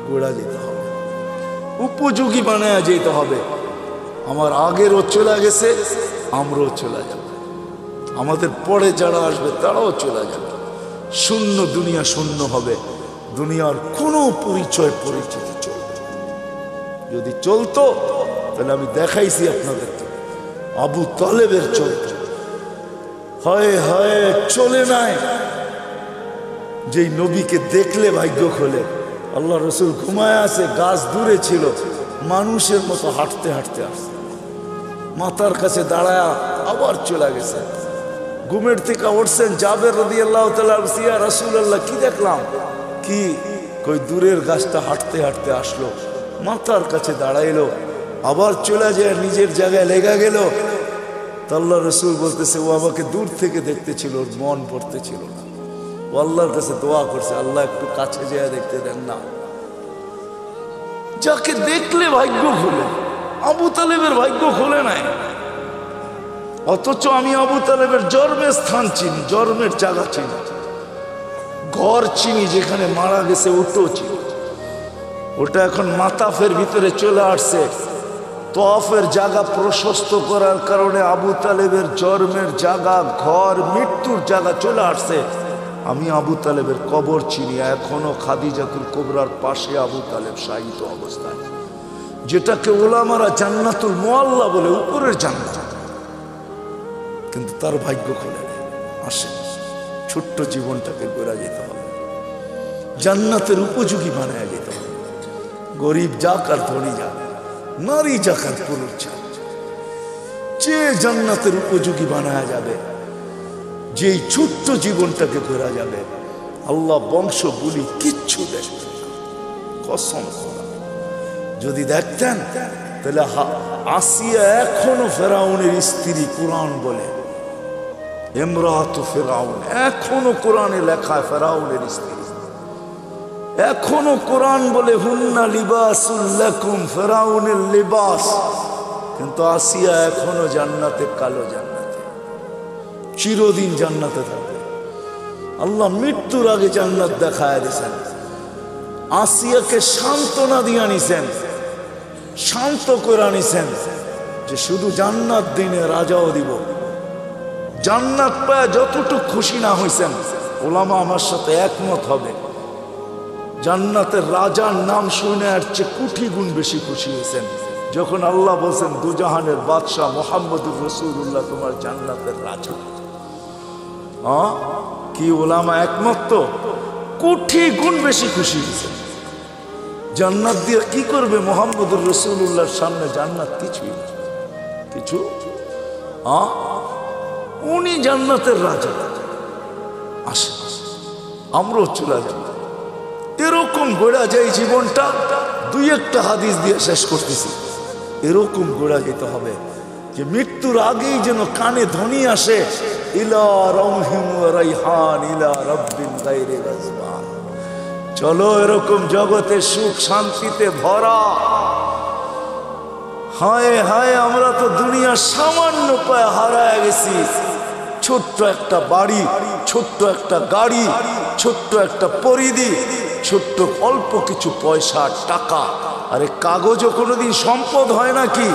A: গোড়া যেতে হবে, উপযোগী বানায় যেতে হবে। আমার আগেরও চলে গেছে, আমরাও চলে যাব, আমাদের পরে যারা আসবে তারাও চলে যাবে। শূন্য দুনিয়া, শূন্য হবে, দুনিয়ার কোনো পরিচয় পরিচিতি চলবে। যদি চলতো তাহলে আমি দেখাইছি আপনাদেরকে, আবু তালেবের চলত, হয় হয় চলে নাই। যেই নবীকে দেখলে ভাগ্য খোলে। আল্লাহ রসুল ঘুমায় আছে, গাছ দূরে ছিল, মানুষের মতো হাঁটতে হাঁটতে আসছে, মাথার কাছে দাঁড়ায় আবার চলে গেছে। ঘুমের থেকে উঠছেন, জাবের রাদিয়াল্লাহু তাআলা, ইয়া রাসূলুল্লাহ কি দেখলাম? কি কই দূরের গাছটা হাঁটতে হাঁটতে আসলো, মাথার কাছে দাঁড়াইলো, আবার চলে যায় নিজের জায়গায় লেগে গেল। তো আল্লাহ রসুল বলতেছে ও আমাকে দূর থেকে দেখতেছিল, ওর মন পড়তেছিল না, ও আল্লাহর কাছে দোয়া করছে, আল্লাহ একটু কাছে যেয়ে দেখতে দেন না। যাকে দেখলে ভাগ্য খুলে, আবু তালেবের ভাগ্য খুলে নাই। অথচ আমি আবু তালেবের জন্মের স্থান চিনি, জন্মের জায়গা চিনি, ঘর চিনি, যেখানে মারা গেছে ওটাও চিনি। ওটা এখন মাতাফের ভিতরে চলে আসছে। তওয়াফের জায়গা প্রশস্ত করার কারণে আবু তালেবের জন্মের জায়গা, ঘর, মৃত্যুর জায়গা চলে আসছে। আমি আবু তালেবের কবর চিনি, এখনো খাদিজাতুল কুবরার পাশে আবু তালেব শায়িত অবস্থায়, যেটাকে ওলামারা জান্নাতুল মুআল্লা বলে, উপরের জান্নাত। কিন্তু তার ভাগ্য খুলে নেই। আসে, ছোট্ট জীবনটাকে গড়া যেতে হবে, জান্নাতের উপযোগী বানায় যেতে হবে। গরিব যাক আর ধনী যাক, নারী যাক আর পুরুষ যাক, যে জান্নাতের উপযোগী বানায় যাবে, যেই ছোট্ট জীবনটাকে গড়া যাবে, আল্লাহ বংশ বলি কিচ্ছু দেখবে না, কসম খোদা। যদি দেখতেন তাহলে আসিয়া এখনো ফেরাউনের স্ত্রী, কোরআন বলে ইমরাতু ফেরাউন, এখনো কোরআনে লেখা ফেরাউনের স্ত্রী, এখনো কোরআন বলে হুন্না লিবাসুল লাকুম, ফেরাউনের লিবাস। কিন্তু আসিয়া এখনো জান্নাতে, কালো জান্নাতে, চিরদিন জান্নাতে থাকবে। আল্লাহ মৃত্যুর আগে জান্নাত দেখায় দিয়েছেন, আসিয়াকে সান্ত্বনা দিয়ে আনিছেন, শান্ত করে আনিছেন, যে শুধু জান্নাত দিনে রাজাও দিব। জান্নাত পায় যতটুকু খুশি না হয়েছেন, ওলামা আমার সাথে একমত হবে, জান্নাতের রাজার নাম শুনে আর চেয়ে কোটি গুণ বেশি খুশি হয়েছেন যখন আল্লাহ বলছেন দুজাহানের বাদশাহ মুহাম্মদুর রাসূলুল্লাহ তোমার জান্নাতের রাজা। কি ওলামা একমত? তো কোটি গুণ বেশি খুশি হয়েছেন। জান্নাত দিয়ে কি করবে? মুহাম্মদুর রাসূলুল্লাহর সামনে জান্নাত কিছুই না, কিছু। উনি জান্নাতের রাজা। আসে আমরাও চলে যাব। এরকম গোড়া যায় জীবনটা। দুই একটা হাদিস দিয়ে শেষ করতেছি। এরকম গোড়া যেতে হবে যে মৃত্যুর আগেই যেন কানে ধ্বনি আসে, ইলা রাউহিন ওয়া রাইহান ইলা রাব্বিন গায়রি গাজবান। চলো এরকম জগতে সুখ শান্তিতে ভরা। হায় হায়, আমরা তো দুনিয়ার সামান্য পায়ে হারায় গেছি। ছোট্ট একটা বাড়ি, ছোট্ট একটা গাড়ি, ছোট্ট একটা পরিধি, ছোট্ট অল্প কিছু পয়সা টাকা। আরে কাগজও কোনোদিন সম্পদ হয় নাকি?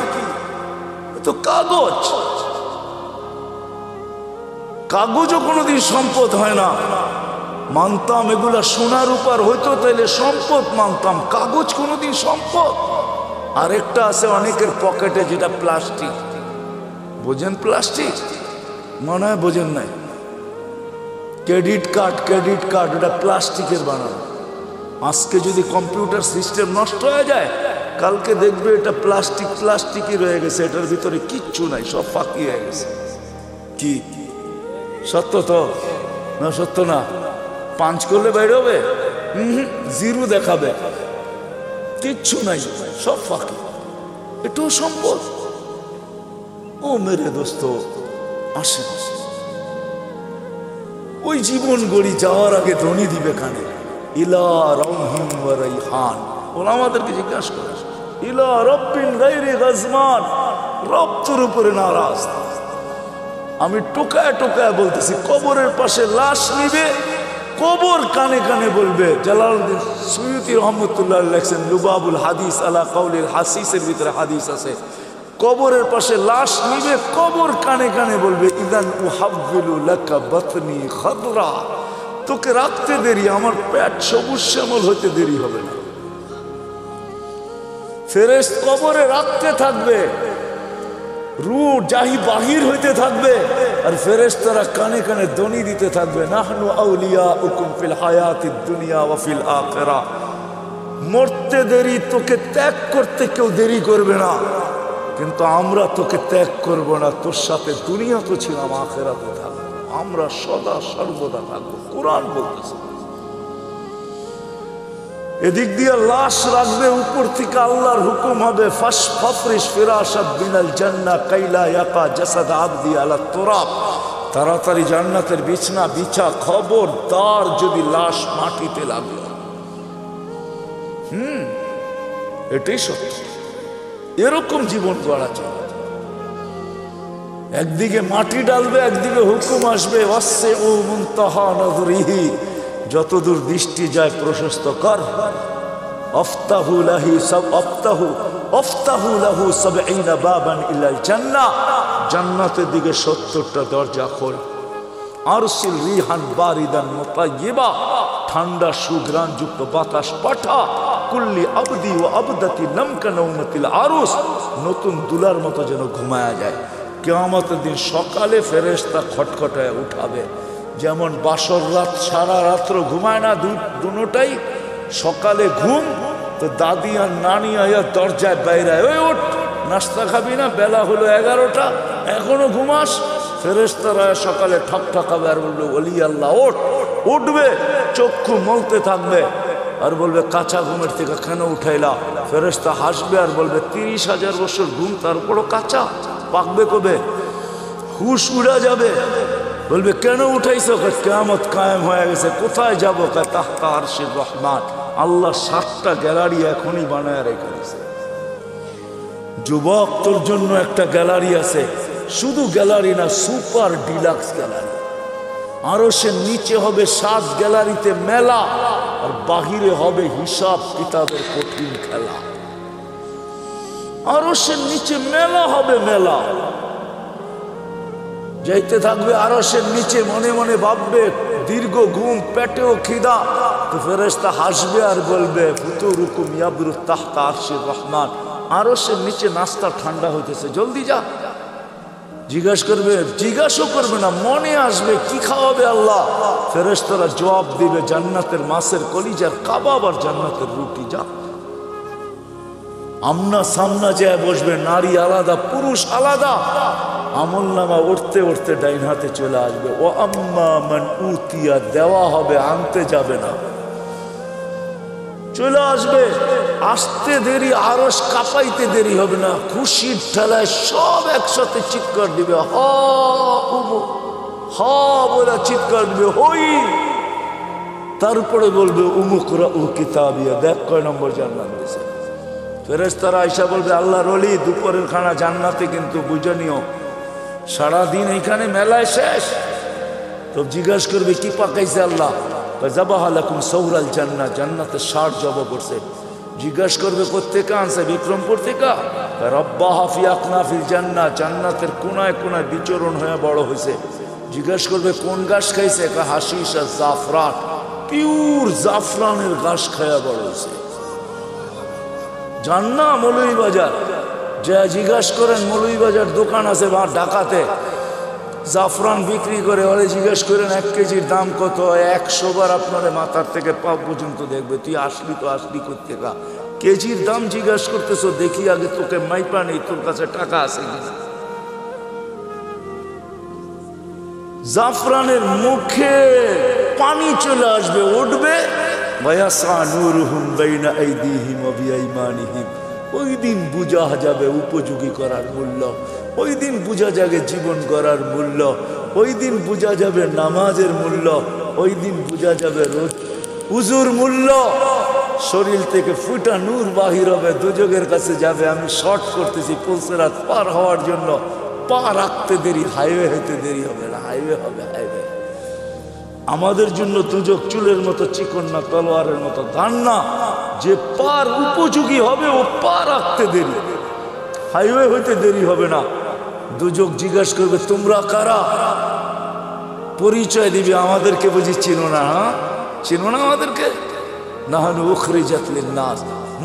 A: তো কাগজ, কাগজও কোনোদিন সম্পদ হয় না। মানতাম এগুলা সোনার উপর হইতো তাইলে সম্পদ মানতাম, কাগজ কোনোদিন সম্পদ। আরেকটা আছে অনেকের পকেটে, যেটা প্লাস্টিক। বোঝেন প্লাস্টিক? মনে হয় বোঝেন নাই। ক্রেডিট কার্ড, ক্রেডিট কার্ড এটা প্লাস্টিকের বানানো। আজকে যদি কম্পিউটার সিস্টেম নষ্ট হয়ে যায়, কালকে দেখবে এটা প্লাস্টিক প্লাস্টিকই রয়ে গেছে, এটার ভিতরে কিচ্ছু নাই, সব ফাঁকি হয়ে গেছে। কি সত্য তো না? সত্য না? পাঁচ করলে বাইরে হবে, জিরো দেখাবে, কিচ্ছু নাই, সব ফাঁকি। এটাও সম্পদ। ও মেরে দোস্ত, আসে ওই জীবন গড়ি যাওয়ার আগে ধ্বনি দিবে কানে, ইলা রাউহিন ওয়া রাইহান। ওরা আমাদেরকে জিজ্ঞাসা করে, ইলা রাব্বিন গায়রি গাজমান, রব তোর উপরে নারাজ। আমি টোকায় টোকায় বলতেছি, কবরের পাশে লাশ নিবে, কবর কানে কানে বলবে। জালালউদ্দিন সুয়ুতি রহমতুল্লাহ লেখছেন লুবাবুল হাদিস আলা কাউলিল হাসিসের ভিতরে হাদিস আছে, কবরের পাশে লাশ নিবে, কবর কানে কানে বলবে, ইদান উহাব্বিলু লাকা বাতনি খাদরা, তোকে রাখতে দেরি, আমার পেট সবুজ শ্যামল হইতে দেরি হবে না। ফেরেশত কবরে রাখতে থাকবে, রূহ জাহি বাহির হইতে থাকবে, আর ফেরেশতারা কানে কানে ধ্বনি দিতে থাকবে, নাহনু আউলিয়াউকুম ফিল হায়াতিদ দুনিয়া ওয়া ফিল আখিরাহ। মরতে দেরি, তোকে ত্যাগ করতে কেউ দেরি করবে না, কিন্তু আমরা তোকে ত্যাগ করব না। তোর সাথে দুনিয়া তো ছিলাম, আখিরাতে থাকবো, আমরা সদা সর্বদা থাকবো। কোরআন বলতেছে। এদিক দিয়ে লাশ রাখবে, উপর থেকে আল্লাহর হুকুম হবে, ফাফরিশ ফিরাশাত মিনাল জান্নাহ কাইলা ইয়াকা জাসাদ আবদি আলা তুরাব। তাড়াতাড়ি জান্নাতের বিছনা বিছা, খবরদার যদি লাশ মাটিতে লাগলো। এটাই সত্য। এরকম জীবন গড়া চলে। একদিকে মাটি ডালবে, একদিকে হুকুম আসবে, ওয়াসসিউ মুনতাহা নজরিহি, যতদূর দৃষ্টি যায় প্রশস্ত কর। আফতাহু লাহি সাব আফতাহু লাহু ৭০ বাবান ইলাল জান্নাহ, জান্নাতের দিকে ৭০টা দরজা খোল। আরসিল রিহান বারিদান মুতায়্যিবা, ঠান্ডা সুঘ্রাণযুক্ত বাতাস পাঠা। কুল্লি আবদি ওয়া আবদাতি নামকা নাওমাতিল আরুস, নতুন দুলার মতো যেন ঘুমায়া যায়। কিয়ামতের দিন সকালে ফেরেশতা খটখটায় উঠাবে। যেমন বাসর রাত সারা রাত্র ঘুমায় না দুটোটাই, সকালে ঘুম তো দাদি আর নানি আয়া দরজায় বাইরায়, ওই ওঠ, নাস্তা খাবি না? বেলা হলো 11টা, এখনো ঘুমাস? ফেরেশতারা সকালে ঠক ঠকাবে আর বলবে, ওলি আল্লাহ ওঠ। উঠবে, চক্ষু মলতে থাকবে আর বলবে, কাঁচা ঘুমের থেকে কেন উঠাইলা? ফেরেশতা হাসবে আর বলবে, 30,000 বছর ঘুম, তারপরও কাঁচা, পাকবে কবে? হুশ উড়া যাবে। বলবে, কেন উঠাইছো? কিয়ামত কায়েম হয়ে গেছে। কোথায় যাবো? তাহতা আরশির রহমান। আল্লাহ 7টা গ্যালারি এখনই বানায় রেখে দিয়েছে। যুবক, তোর জন্য একটা গ্যালারি আছে, শুধু গ্যালারি না, সুপার ডিলাক্স গ্যালারি। আরশের নিচে হবে 7 গ্যালারিতে মেলা, আর বাহিরে হবে হিসাব কিতাবের কঠিন খেলা। আরশের নিচে মেলা হবে, মেলা। যাইতে থাকবে আরশের নিচে, মনে মনে ভাববে, দীর্ঘ ঘুম, পেটেও খিদা। তো ফেরেশতা হাসবে আর বলবে, ফুতুরুকুম ইয়াবরু তাহতা আরশির রহমান, আরশের নিচে নাস্তা ঠান্ডা হইতেছে, জলদি যা। জিজ্ঞাসাও করবে না, মনে আসবে কি খাওয়াবে আল্লাহ। ফেরেশতারা জবাব দিবে, জান্নাতের মাছের কলিজার কাবাব আর জান্নাতের রুটি, যা। আমনা সামনা যায় বসবে, নারী আলাদা পুরুষ আলাদা। আমল নামা উঠতে উঠতে ডাইন হাতে চলে আসবে। ও আম্মা মান উতিয়া, দেওয়া হবে, আনতে যাবে না, চলে আসবে। আসতে দেরি, আরশ কাঁপাইতে দেরি হবে না, খুশির ঠেলায় সব একসাথে চিৎকার দিবে, হা বলে চিৎকার দিবে, হই। তারপরে বলবে উমুকরা উ কিতাবিয়া, দেখ কয় নম্বর জান্নাত দিছে। ফেরেশতারা আয়েশা বলবে আল্লাহর ওলি দুপুরের খানা জান্নাতে, কিন্তু বুঝে নিও সারাদিন এইখানে মেলায় শেষ। তো জিজ্ঞাসা করবে কি পাকাইছে আল্লাহ? যাবাহা লাকুম সৌরাল জান্নাত, জান্নাতের 60 জব করছে। জিজ্ঞাসা করবে কোত্থেকে আনছে? বিক্রমপুর থেকে। রব্বাহা ফি আকনাফিল জান্নাত, জান্নাতের কোনায় কোনায় বিচরণ হয়ে বড় হয়েছে। জিজ্ঞাসা করবে কোন ঘাস খাইছে? হাশিশ আর জাফরান, পিওর জাফরানের ঘাস খায়া বড় হয়েছে। জান না মৌলভীবাজার যা জিজ্ঞাসা করেন, মৌলভীবাজার দোকান আছে বা ঢাকাতে জাফরান বিক্রি করে, ওরে জিজ্ঞেস করেন 1 কেজির দাম কত? 100 বার আপনার মাথার থেকে পা পর্যন্ত দেখবে, তুই আসলি তো আসলি করতে কা কেজির দাম জিজ্ঞাসা করতেছো, দেখি আগে তোকে মাইপা নেই, তোর কাছে টাকা আছে কিনা। জাফরানের মুখে পানি চলে আসবে, উঠবে, ওই দিন বুঝা যাবে উপযোগী করার মূল্য, ওই দিন বুঝা যাবে জীবন করার মূল্য, ওই দিন বুঝা যাবে নামাজের মূল্য, ওই দিন বুঝা যাবে উজুর মূল্য। শরীর থেকে ফুটা নূর বাহির হবে, দুজকের কাছে যাবে। আমি শর্ট করতেছি পুলসেরাত পার হওয়ার জন্য, পা রাখতে দেরি, হাইওয়ে হইতে দেরি হবে না, হাইওয়ে হবে, হাইওয়ে। আমাদের জন্য দুজক চুলের মতো চিকন না, তলোয়ারের মতো ধান না। যে পার উপযোগী হবে ও পা রাখতে দেরি, হাইওয়ে হইতে দেরি হবে না। দুজক জিজ্ঞাসা করবে তোমরা কারা? পরিচয় দিবে, আমাদেরকে বুঝি চিনো না? হ্যাঁ চিনো না আমাদেরকে? নাহানু উখরিজাত লিন-নাস,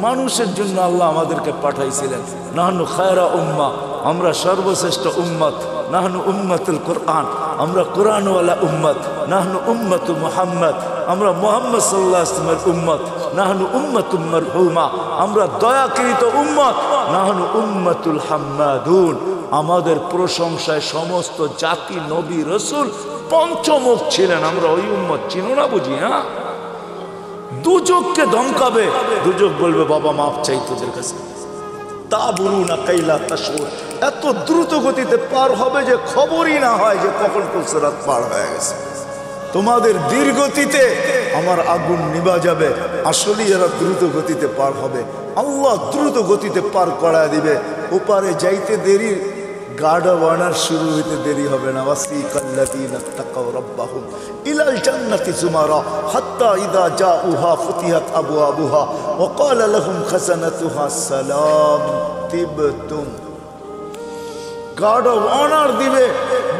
A: মানুষের জন্য আল্লাহ আমাদেরকে পাঠাইছিলেন। নাহানু খায়রা উম্মাহ, আমরা সর্বশ্রেষ্ঠ উম্মত। নাহনু উম্মতুল কোরআন, আমরা কোরআনওয়ালা উম্মত। নাহনু উম্মতু মুহাম্মদ, আমরা মুহাম্মদ সাল্লাল্লাহু আলাইহি ওয়াসাল্লামের উম্মত। নাহনু উম্মতুম মারহুমা, আমরা দয়াকৃত উম্মত। নাহনু উম্মতুল হাম্মাদুন, আমাদের প্রশংসায় সমস্ত জাতি নবী রসুল পঞ্চমুখ ছিলেন, আমরা ওই উম্মত। চিনো না বুঝি? হ্যাঁ, দুজককে ধমকাবে, দুজক বলবে বাবা মাপ চাই তোদের কাছে। তাবুরুনা কাইলা তাশউর, এত দ্রুত গতিতে পার হবে যে খবরই না হয় যে কখন পুলসেরাত পার হয়ে গেছে। তোমাদের ধীর গতিতে আমার আগুন নিভা যাবে, আসলে এরা দ্রুত গতিতে পার হবে। আল্লাহ দ্রুত গতিতে পার করায় দিবে। ওপারে যাইতে দেরি, গার্ড ওয়ার্নার শুরু হইতে দেরি হবে না। ওয়াসিকাল্লাযীনা তাকাউ রাব্বাহুম ইলাল জান্নাতি যুমারা হাত্তা ইযা জাউহা ফুতিহাত আবওয়াবুহা ওয়া ক্বালা লাহুম খাযানাতুহা সালাম তিবতুম। গার্ড ওয়ার্নার দিবে,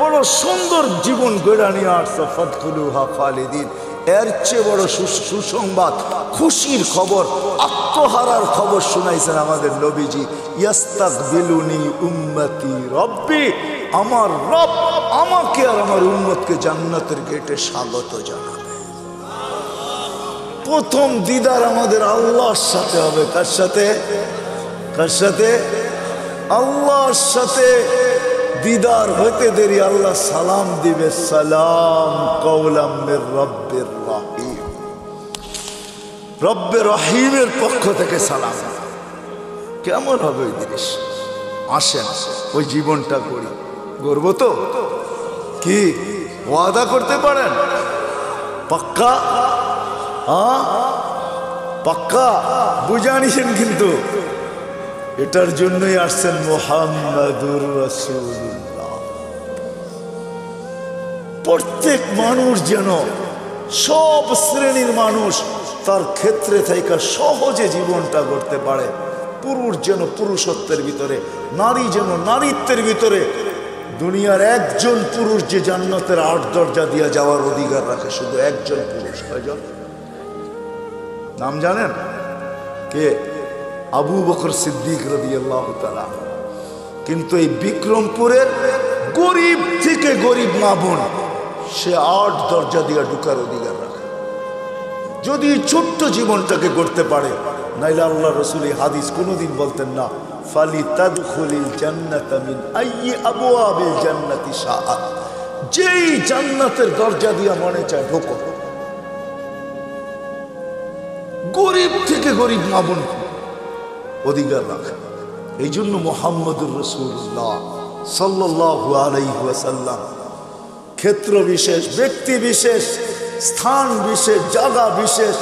A: বড় সুন্দর জীবন গড়া নিয়ে আসছে, ফাদখুলুহা খালিদিন। এর চেয়ে বড় সুসংবাদ, খুশির খবর, আত্মহারার খবর শুনাইছেন আমাদের নবীজি। ইয়াস্তাকবিলুনি উম্মতি রব্বি, আমার রব আমাকে আর আমার উম্মতকে জান্নাতের গেটে স্বাগত জানাবে। প্রথম দিদার আমাদের আল্লাহর সাথে হবে। কার সাথে? কার সাথে? আল্লাহর সাথে। দিদার হইতে দেরি আল্লাহ সালাম দিবে, সালাম কওলাম মির রব্বির রহিম, রব্বে রহিমের পক্ষ থেকে সালাম। কেমন হবে ওই জিনিস? আসেন ওই জীবনটা করি, গর্ব তো কি ওয়াদা করতে পারেন? পাক্কা? পাক্কা বুঝা নিছেন কিন্তু। এটার জন্যই আসছেন মুহাম্মাদুর রাসূলুল্লাহ। প্রত্যেক মানুষ যেন, সব শ্রেণীর মানুষ তার ক্ষেত্রে থেকে সহজে জীবনটা করতে পারে। পুরুষ যেন পুরুষত্বের ভিতরে, নারী যেন নারীত্বের ভিতরে। দুনিয়ার একজন পুরুষ যে জান্নাতের 8 দরজা দিয়ে যাওয়ার অধিকার রাখে, শুধু একজন পুরুষ। কয়জন? নাম জানেন? কে? আবু বকর সিদ্দিক রাদিয়াল্লাহু তাআলা। কিন্তু এই বিক্রমপুরের গরিব থেকে গরিব মা বোন, সে 8 দরজা দিয়ে ঢুকার অধিকার রাখে, যদি ছোট্ট জীবনটাকে করতে পারে। নাইলে আল্লাহ রসুল এই হাদিস কোনোদিন বলতেন না, ফালিতাদখুলিল জান্নাতা মিন আইয়ি আবওয়াবিল জান্নাতি শাআত, যেই জান্নাতের দরজা দিয়া মনে চায় ঢোকো। গরিব থেকে গরিব মা বোন অধিকার রাখে। এই জন্য মুহাম্মদুর রাসূলুল্লাহ সাল্লাল্লাহু আলাইহি ওয়াসাল্লাম ক্ষেত্র বিশেষ, ব্যক্তি বিশেষ, স্থান বিশেষ, জায়গা বিশেষ,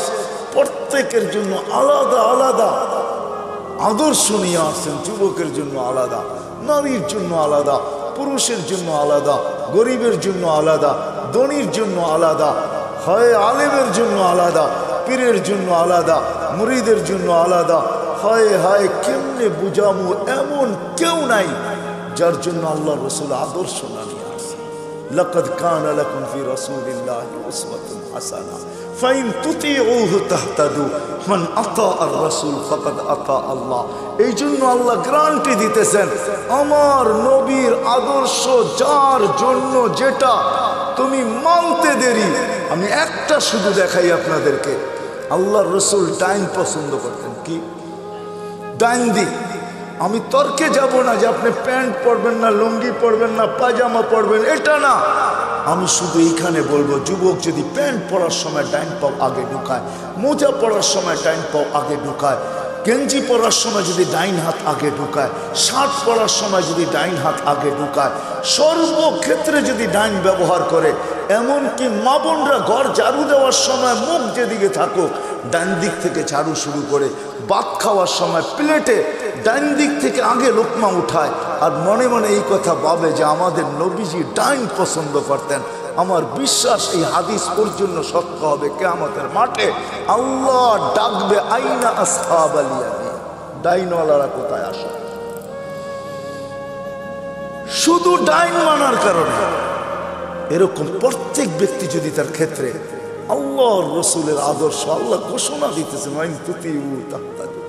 A: প্রত্যেকের জন্য আলাদা আলাদা আদর্শ নিয়ে আসছেন। যুবকের জন্য আলাদা, নারীর জন্য আলাদা, পুরুষের জন্য আলাদা, গরিবের জন্য আলাদা, ধনীর জন্য আলাদা, হয় আলেমের জন্য আলাদা, পীরের জন্য আলাদা, মুরিদের জন্য আলাদা। হায় হায়, কেমনে বুঝামু, এমন কেউ নাই যার জন্য আল্লাহ রাসূল আদর্শ না নিয়ে আসে। লাকাদ কানা লাকুম ফি রাসূলিল্লাহি উসওয়াতুন হাসানা ফাইন তুতিউহু তাহতাদু মান আতা আর রাসূল ফাকাদ আতা আল্লাহ। এই জন্য আল্লাহ গ্যারান্টি দিতেছেন, আমার নবীর আদর্শ যার জন্য যেটা তুমি মানতে দেরি। আমি একটা শুধু দেখাই আপনাদেরকে, আল্লাহর রাসূল ডাইন পছন্দ করতেন। কি ডাইন দিক? আমি তর্কে যাব না যে আপনি প্যান্ট পরবেন না, লুঙ্গি পরবেন না, পায়জামা পরবেন, এটা না। আমি শুধু এইখানে বলবো, যুবক যদি প্যান্ট পরার সময় ডাইন পাও আগে ঢুকায়, মোজা পরার সময় ডাইন পাও আগে ঢুকায়, গেঞ্জি পরার সময় যদি ডাইন হাত আগে ঢুকায়, শার্ট পরার সময় যদি ডাইন হাত আগে ঢুকায়, সর্বক্ষেত্রে যদি ডাইন ব্যবহার করে, এমনকি মা বোনরা ঘর ঝাড়ু দেওয়ার সময় মুখ যেদিকে থাকুক ডাইন দিক থেকে ঝাড়ু শুরু করে, ভাত খাওয়ার সময় প্লেটে ডাইন দিক থেকে আগে লোকমা উঠায়, আর মনে মনে এই কথা ভাবে যে আমাদের নবীজি ডাইন পছন্দ করতেন। আমার বিশ্বাস এই হাদিস পর্যন্ত সত্য হবে। কিয়ামতের মাঠে আল্লাহ ডাকবে, আইনা আসহাবাল ইয়ামিন, ডাইনওয়ালারা কোথায় আসে? শুধু ডাইন মানার কারণে। এরকম প্রত্যেক ব্যক্তি যদি তার ক্ষেত্রে আল্লাহর রাসূলের আদর্শ, আল্লাহ ঘোষণা দিতেছে, মাইন তুতিউ তাহতাদু,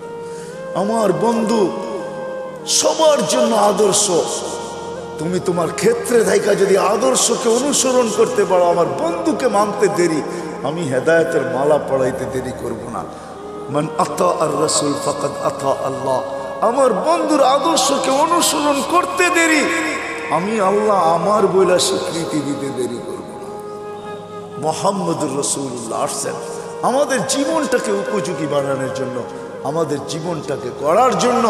A: আমার বন্ধু সবার জন্য আদর্শ। তুমি তোমার ক্ষেত্রে থাইকা যদি আদর্শকে অনুসরণ করতে পারো, আমার বন্ধুকে মানতে দেরি, আমি হেদায়েতের মালা পড়াইতে দেরি করব না। মান আতা আর রাসূল ফাকাদ আতা আল্লাহ, আমার বন্ধুর আদর্শকে অনুসরণ করতে দেরি, আমি আল্লাহ আমার বইলা স্বীকৃতি দিতে দেরি করব না। মুহাম্মদুর রাসূলুল্লাহ আসছেন আমাদের জীবনটাকে উপযোগী বানানোর জন্য, আমাদের জীবনটাকে গড়ার জন্য।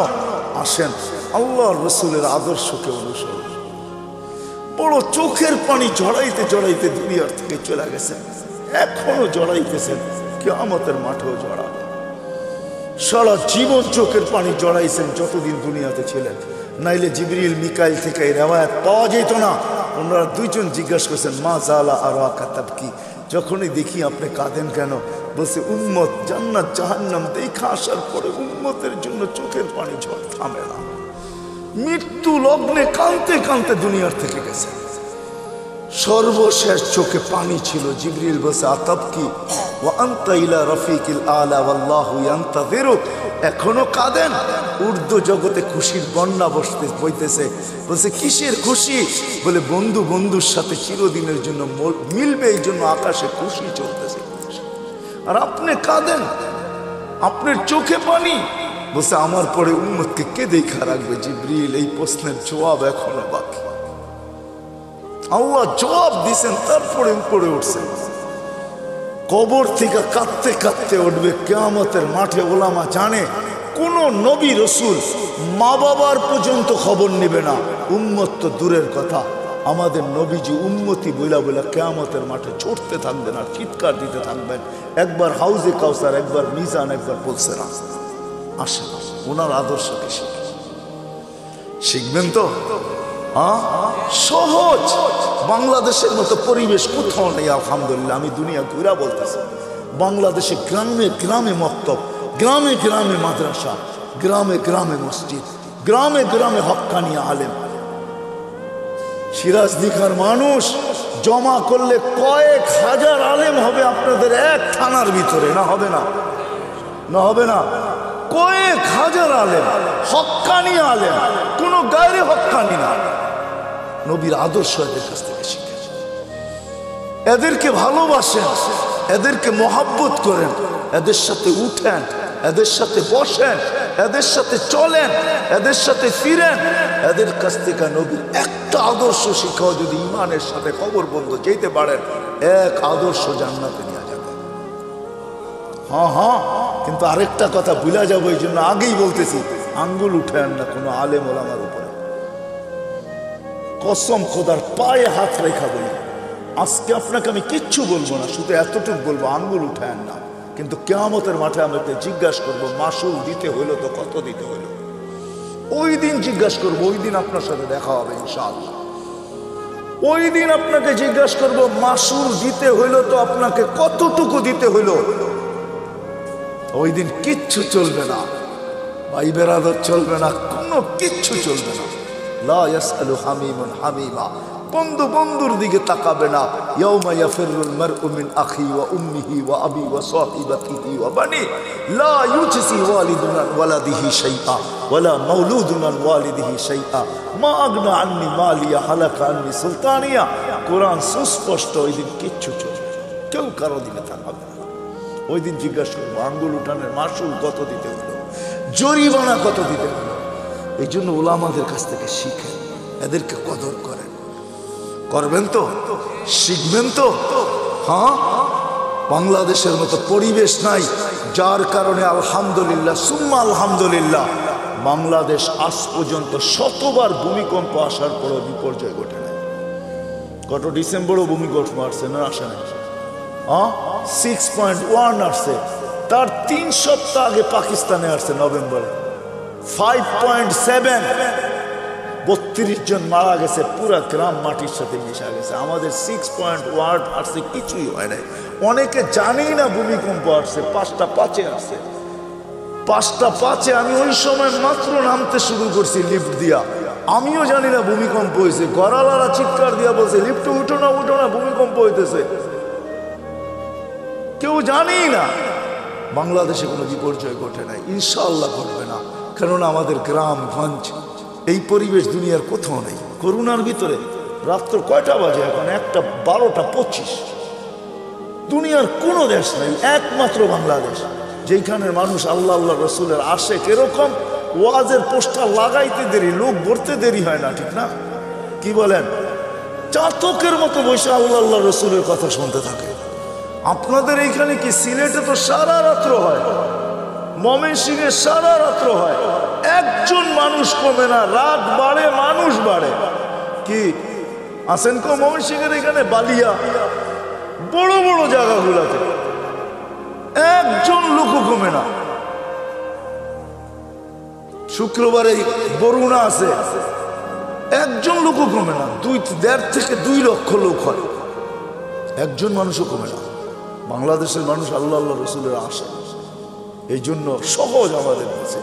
A: আসেন আল্লাহর রাসূলের আদর্শকে অনুসরণ। বড় চোখের পানি জড়াইতে জড়াইতে দুনিয়ার থেকে চলে গেছেন, এখনো জড়াইতেছেন, কিয়ামতের মাঠেও জড়াবেন। সারা জীবন চোখের পানি জড়াইছেন যতদিন দুনিয়াতে ছিলেন, নাইলে জিবরিল মিকাইল থেকে এই রেওয়ায়াত পাওয়া যেত না। ওনারা দুইজন জিজ্ঞাসা করছেন, মা জালা আরাকা তাবকি, যখনই দেখি আপনি কাঁদেন কেন? বলছে, উম্মত জান্নাত জাহান্নাম দেখা আসার পরে উম্মতের জন্য চোখের পানি ঝড় থামে না। মৃত্যু লগ্নে কাঁদতে কাঁদতে দুনিয়ার থেকে গেছে, সর্বশেষ চোখে পানি ছিল। জিবরিল বলছে, আতাবকি ওয়া আনতা ইলা রাফিকিল আলা ওয়াল্লাহু ইয়ান্তাযিরুক, এখনো কাঁদেন? উর্দু জগতে খুশির বন্যা বইতেছে। বলছে, কিসের খুশি? বলে, বন্ধু বন্ধুর সাথে চিরদিনের জন্য মিলবে, এই জন্য আকাশে খুশি চলতেছে। আর আপনি কাঁদেন, আপনার চোখে পানি। বলছে, আমার পরে উম্মতকে কে দেখা রাখবে? জিবরিল, এই প্রশ্নের জবাব এখনো বাকি। আল্লাহ জবাব দিছেন, তারপরে উপরে উঠছেন। কবর থেকে কাঁদতে কাঁদতে উঠবে কিয়ামতের মাঠে। ওলামা জানে, কোন নবী রসুল মা বাবার পর্যন্ত খবর নেবে না, উম্মত তো দূরের কথা। আমাদের নবীজি উম্মতি বইলা বইলা কিয়ামতের মাঠে ছুটতে থাকবেন আর চিৎকার দিতে থাকবেন। একবার হাউজে কাউসার, একবার মিজান, একবার বলছে না। আসেন ওনার আদর্শকে শিখবেন তো। সহজ, বাংলাদেশের মতো পরিবেশ কোথাও নেই আলহামদুলিল্লাহ। আমি দুনিয়া ঘুরা বলতেছি, বাংলাদেশে গ্রামে গ্রামে মক্তব, গ্রামে গ্রামে মাদ্রাসা, গ্রামে গ্রামে মসজিদ, গ্রামে গ্রামে হক্কানি আলেম। সিরাজ দিঘার মানুষ জমা করলে কয়েক হাজার আলেম হবে আপনাদের এক থানার ভিতরে। না হবে না? না হবে না? কয়েক হাজার আলেম, হক্কানি আলেম, কোন গায়রে হক্কানি না। নবীর আদর্শ এদের কাছ থেকে শিখেন, এদেরকে ভালোবাসেন, এদেরকে মহাব্বত করেন, এদের সাথে উঠেন, এদের সাথে বসেন, এদের সাথে চলেন, এদের সাথে ফিরেন, এদের কাছ থেকে নবীর একটা আদর্শ শিখাও যদি ইমানের সাথে কবর বন্ধ যেতে পারেন, এক আদর্শ জান্নাতে নিয়ে যাবে। হ্যাঁ হ্যাঁ, কিন্তু আরেকটা কথা ভুলা যাবো, এই জন্য আগেই বলতেছি, আঙ্গুল উঠায়েন না কোনো আলেম ওলামার উপরে। কসম খোদার পায়ে হাত রেখা বলি, আজকে আপনাকে আমি কিচ্ছু বলবো না, শুধু এতটুকু বলবো, আঙ্গুল উঠায়েন না। কিন্তু কিয়ামতের মাঠে আমাকে জিজ্ঞাসা করবো, মাসুল দিতে হইলো তো কত দিতে হইলো? ওই দিন জিজ্ঞাসা করবো, ওই দিন আপনার সাথে দেখা হবে ইনশাআল্লাহ। ওই দিন আপনাকে জিজ্ঞাসা করবো, মাসুল দিতে হইলো তো আপনাকে কতটুকু দিতে হইলো? ওই দিন কিচ্ছু চলবে না, ভাই বেরাদর চলবে না, কোনো কিচ্ছু চলবে না। লা ইয়াসআলু হামিমুন হামিমা, বন্ধু বন্ধুর দিকে তাকাবে না। ইয়াউমা ইয়াফিরুল মারউ মিন আখি ওয়া উম্মিহি ওয়া আবি ওয়া সাহিবাতিহি ওয়া বানি লা ইউজসি ওয়ালিদুন আন ওয়ালাদিহি শাইআ ওয়ালা মাউলুদুন আন ওয়ালিদিহি শাইআ মা আগনা আন্নি মালিয়া হালাকা আন্নি সুলতানিয়া। কোরআন সুস্পষ্ট, ওই দিন কিচ্ছু চলবে না, কেউ কারো দিকে তাকাবে না। ওই দিন জিজ্ঞাসা করবো, আঙ্গুল উঠানের মাসুল কত দিতে হলো, জরিমানা কত দিতে হলো? এই জন্য ওলামাদের কাছ থেকে শিখেন, এদেরকে কদর করেন। করবেন তো, শিখবেন তো। হ্যাঁ, বাংলাদেশের মতো পরিবেশ নাই, যার কারণে আলহামদুলিল্লাহ সুম্মা আলহামদুলিল্লাহ বাংলাদেশ আজ পর্যন্ত শতবার ভূমিকম্প আসার পরও বিপর্যয় ঘটে নাই। গত ডিসেম্বরও ভূমিকম্প আসছে না, আসে নাই? 6.1 আসছে, তার 3 সপ্তাহ আগে পাকিস্তানে আসছে নভেম্বরে 5.7, 32 জন মারা গেছে, পুরা গ্রাম মাটির সাথে মিশা গেছে। আমাদের 6.1 আসছে, কিছুই হয় নাই। অনেকে জানেই না ভূমিকম্প আসছে, 5টা 5-এ আসছে। 5টা 5-এ আমি ওই সময় মাত্র নামতে শুরু করছি লিফট দিয়া, আমিও জানি না ভূমিকম্প হয়েছে। গড়ালারা চিৎকার দিয়া বলছে, লিফটে উঠো না উঠো না, ভূমিকম্প হইতেছে। কেউ জানেই না। বাংলাদেশে কোনো বিপর্যয় ঘটে নাই, ইনশাআল্লাহ ঘটবে না, কেননা আমাদের গ্রামগঞ্জ এই পরিবেশ দুনিয়ার কোথাও নেই। করোনার ভিতরে রাত্র কয়টা বাজে এখন? 1:12:25। দুনিয়ার কোনো দেশ নেই, একমাত্র বাংলাদেশ, যেখানে মানুষ আল্লাহ আল্লাহ রসুলের আশেক। এরকম ওয়াজের পোস্টার লাগাইতে দেরি, লোক ভরতে দেরি হয় না, ঠিক না? কি বলেন? চাতকের মতো বসে আল্লাহ আল্লাহ রসুলের কথা শুনতে থাকে। আপনাদের এইখানে কি? সিলেটে তো সারা রাত্র হয়, ময়মনসিংহে সারা রাত্র হয়, একজন মানুষ কমে না, রাত বাড়ে মানুষ বাড়ে। কি আসেন কো ময়মনসিংহের এখানে বালিয়া বড় বড় জায়গাগুলোতে একজন লোক কমে না। শুক্রবারে বরুণা আছে, একজন লোক কমে না, 1.5 থেকে 2 লক্ষ লোক হয়, একজন মানুষও কমে না। বাংলাদেশের মানুষ আল্লাহ আল্লাহ রসুলের আশা, এই জন্য সহজ আমাদের কাছে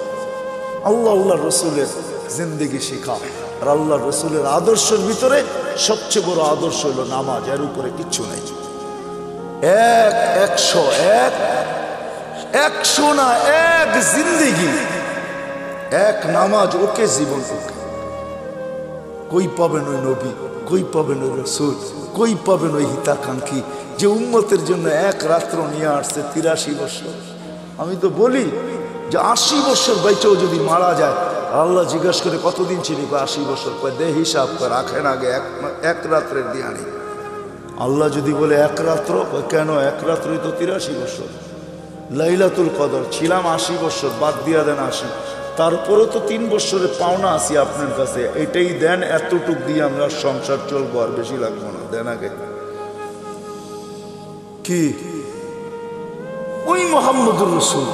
A: আল্লাহ আল্লাহ রসুলের জিন্দেগি শেখা। আর আল্লাহ রসুলের আদর্শের ভিতরে সবচেয়ে বড় আদর্শ হলো নামাজ, এর উপরে কিচ্ছু নেই। 100 না, এক জিন্দেগি, এক নামাজ, ওকে জীবন ওকে। কই পাবেন ওই নবী, কই পাবেন ওই রসুল, কই পাবেন ওই হিতাকাঙ্ক্ষী যে উম্মতের জন্য এক রাত্র নিয়ে আসছে 83 বছর। আমি তো বলি যে 80 বছর বাইচেও যদি মারা যায়, আল্লাহ জিজ্ঞাসা করে কতদিন ছিলি? 80 বছর। দে হিসাব করে রাখেন আগে, এক রাত্রের দিয়ানি। আল্লাহ যদি বলে এক রাত্র, কেন? এক রাত্রই তো 83 বছর। লাইলাতুল কদর ছিলাম 80 বছর, বাদ দিয়া দেন 80, তারপরে তো 3 বছরের পাওনা আছি আপনার কাছে, এটাই দেন, এতটুক দিয়ে আমরা সংসার চলবো, আর বেশি লাগবো না, দেন আগে। কি ওই মুহাম্মদুর রাসূল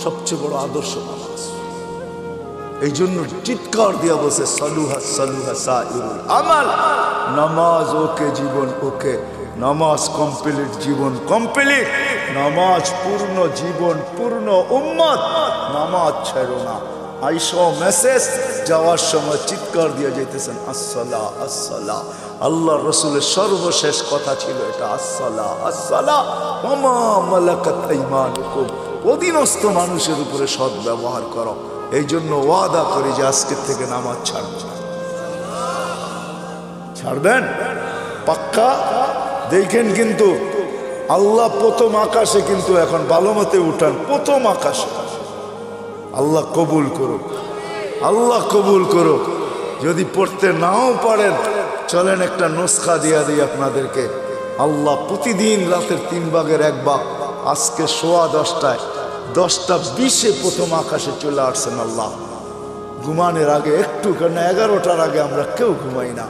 A: সবচেয়ে বড় আদর্শ নামাজ। এই জন্য চিৎকার দিয়া বসে সালুহা সালুহা সাইরুল আমাল, নামাজ ওকে, জীবন ওকে। নামাজ কমপ্লিট, জীবন কমপ্লিট। নামাজ পূর্ণ, জীবন পূর্ণ। উম্মত নামাজ ছেড়ো না। আইসো মেসেজ, যাওয়ার সময় চিৎকার দিয়ে যেতেছেন আসসালা আসসালা। আল্লাহ রসুলের সর্বশেষ কথা ছিল এটা, আসসালা আসসালা ওয়া মা মালাকাত আইমানুকুম। অধীনস্থ মানুষের উপরে সৎ ব্যবহার করো। এই জন্য ওয়াদা করি যে আজকের থেকে নামাজ ছাড়বেন। ছাড়বেন পাক্কা? দেখেন কিন্তু আল্লাহ প্রথম আকাশে, কিন্তু এখন ভালো মতে উঠান, প্রথম আকাশে আল্লাহ কবুল করুক, আল্লাহ কবুল করুক। যদি পড়তে নাও পারেন চলেন একটা নুসখা দিয়া দিই আপনাদেরকে। আল্লাহ প্রতিদিন রাতের 3 ভাগের 1 ভাগ, আজকে 10:15 10:20 প্রথম আকাশে চলে আসছেন আল্লাহ। ঘুমানোর আগে একটু, কেন 11টার আগে আমরা কেউ ঘুমাই না।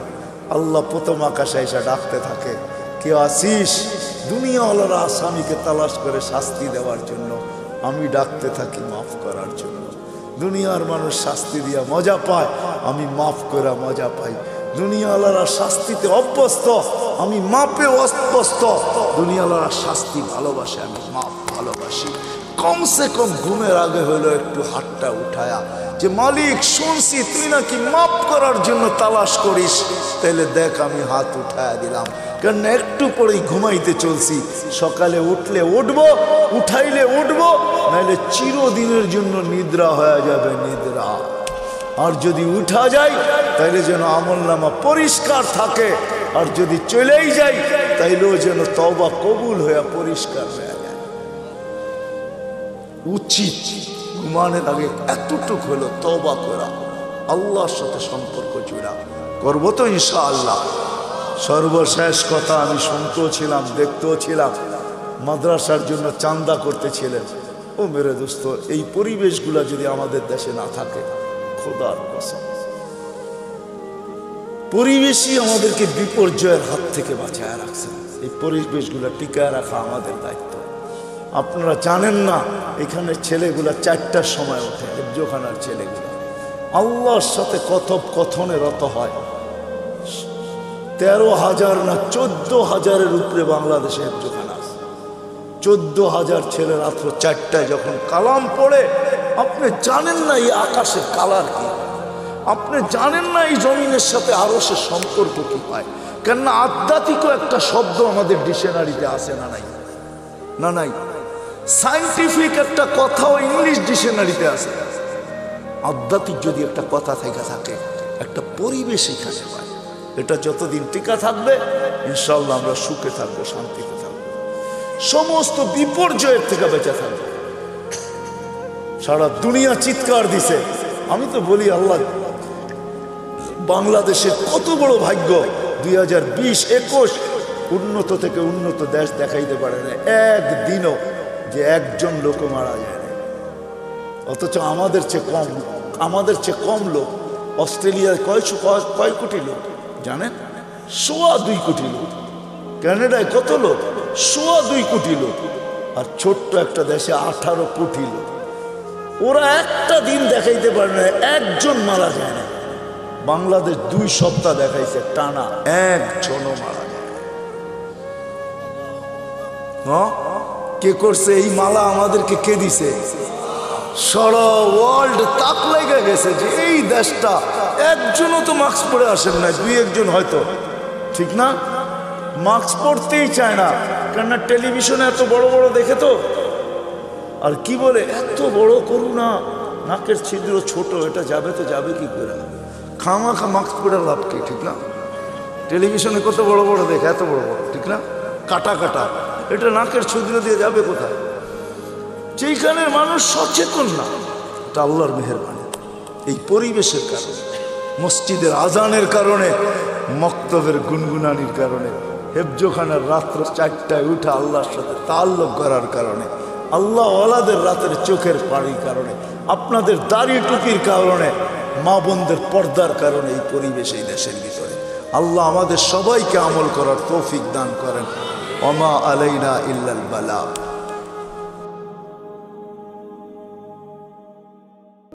A: আল্লাহ প্রথম আকাশে এসে ডাকতে থাকে, কেউ আসিস? দুনিয়াওয়ালারা আসামিকে তালাশ করে শাস্তি দেওয়ার জন্য, আমি ডাকতে থাকি মাফ করার জন্য। দুনিয়ার মানুষ শাস্তি দিয়া মজা পায়, আমি মাফ করে মজা পাই। দুনিয়াওয়ালারা শাস্তিতে অভ্যস্ত, আমি মাপে অভ্যস্ত। দুনিয়াওয়ালারা শাস্তি ভালোবাসে, আমি মাপ ভালোবাসি। কমসে কম ঘুমের আগে হলো একটু হাতটা উঠায়া যে মালিক শুনছি তুই নাকি মাপ করার জন্য তালাশ করিস, তাইলে দেখ আমি হাত উঠায়া দিলাম। কেন একটু পরেই ঘুমাইতে চলছি, সকালে উঠলে উঠবো, উঠাইলে উঠবো, নাইলে চিরদিনের জন্য নিদ্রা হয়ে যাবে নিদ্রা। আর যদি উঠা যায় তাইলে যেন আমলনামা পরিষ্কার থাকে, আর যদি চলেই যাই তাইলেও যেন তওবা কবুল হয়ে পরিষ্কার হয়ে যায়। উচিত ঘুমানোর আগে এতটুকু হলো তওবা করা, আল্লাহর সাথে সম্পর্ক জোড়া। করবো তো ইনশাআল্লাহ। সর্বশেষ কথা, আমি শুনতেও ছিলাম দেখতেও ছিলাম, মাদ্রাসার জন্য চান্দা করতেছিলেন। ও মেরে দোস্ত, এই পরিবেশগুলা যদি আমাদের দেশে না থাকে, খোদার কসম, পরিবেশই আমাদেরকে বিপর্যয়ের হাত থেকে বাঁচায় রাখছে। এই পরিবেশগুলা টিকায় রাখা আমাদের দায়িত্ব। আপনারা জানেন না, এখানে ছেলেগুলা 4টার সময় ওঠে, হেফজোখানার ছেলেগুলা আল্লাহর সাথে কথোপকথনে রত হয়। 13,000 না 14,000-এর উপরে বাংলাদেশে হেফজোখানা আছে। 14,000 ছেলে রাত্র 4টায় যখন কালাম পড়ে, আপনি জানেন না এই আকাশের কালার কি, আপনি জানেন না এই জমিনের সাথে আরশের সম্পর্ক কি পায়। কেননা আধ্যাত্মিক একটা শব্দ আমাদের ডিকশনারিতে আছে না নাই? না নাই। সায়েন্টিফিক একটা কথাও ইংলিশ ডিকশনারিতে আছে। আধ্যাত্মিক যদি একটা কথা থেকে থাকে, একটা পরিবেশ এখানে পায়, এটা যতদিন টিকা থাকবে ইনশাআল্লাহ আমরা সুখে থাকবো, শান্তিতে থাকবো, সমস্ত বিপর্যয়ের থেকে বেঁচে থাকবো। সারা দুনিয়া চিৎকার দিছে। আমি তো বলি আল্লাহ, বাংলাদেশের কত বড় ভাগ্য, 2020-21 উন্নত থেকে উন্নত দেশ দেখাইতে পারে না একদিনও যে একজন লোক মারা যায় না। অথচ আমাদের চেয়ে কম লোক। অস্ট্রেলিয়ায় কয় কোটি লোক জানেন? 2.25 কোটি লোক। কানাডায় কত লোক? 2.25 কোটি লোক। আর ছোট্ট একটা দেশে 18 কোটি লোক। ওরা একটা দিন দেখাইতে পারে না একজন মারা যায় না। বাংলাদেশ 2 সপ্তাহ দেখাইছে টানা, একজনও মারা যায়। হ্যাঁ, কে করছে এই মালা? আমাদেরকে কে দিছে? সারা ওয়ার্ল্ড তাক লেগে গেছে যে এই দেশটা একজনও তো মাস্ক পরে আসেন না, 2-1 হয়তো, ঠিক না? মাস্ক পরতেই চায় না, কেননা টেলিভিশনে এত বড় বড় দেখে তো। আর কি বলে, এত বড় করুণা, নাকের ছিদ্র ছোট, এটা যাবে তো যাবে কি করে? খামাখা মাস্ক পরে লাভ কি, ঠিক না? টেলিভিশনে কত বড় বড় দেখে, এত বড় বড়, ঠিক না? কাটা কাটা, এটা নাকের ছিদ্র দিয়ে যাবে কোথায়? যেখানে মানুষ সচেতন না, এটা আল্লাহর মেহেরবানি। এই পরিবেশের কারণে, মসজিদের আজানের কারণে, মক্তবের গুনগুনানির কারণে, হেফজোখানার রাত্র 4টায় উঠে আল্লাহর সাথে তাল্লুক করার কারণে, আল্লাহ ওয়ালাদের রাতের চোখের পানির কারণে, আপনাদের দাড়ি টুপির কারণে, মা বোনদের পর্দার কারণে এই পরিবেশ এই দেশের ভিতরে। আল্লাহ আমাদের সবাইকে আমল করার তৌফিক দান করেন। ওমা আলাইনা ইল্লাল বালাগ।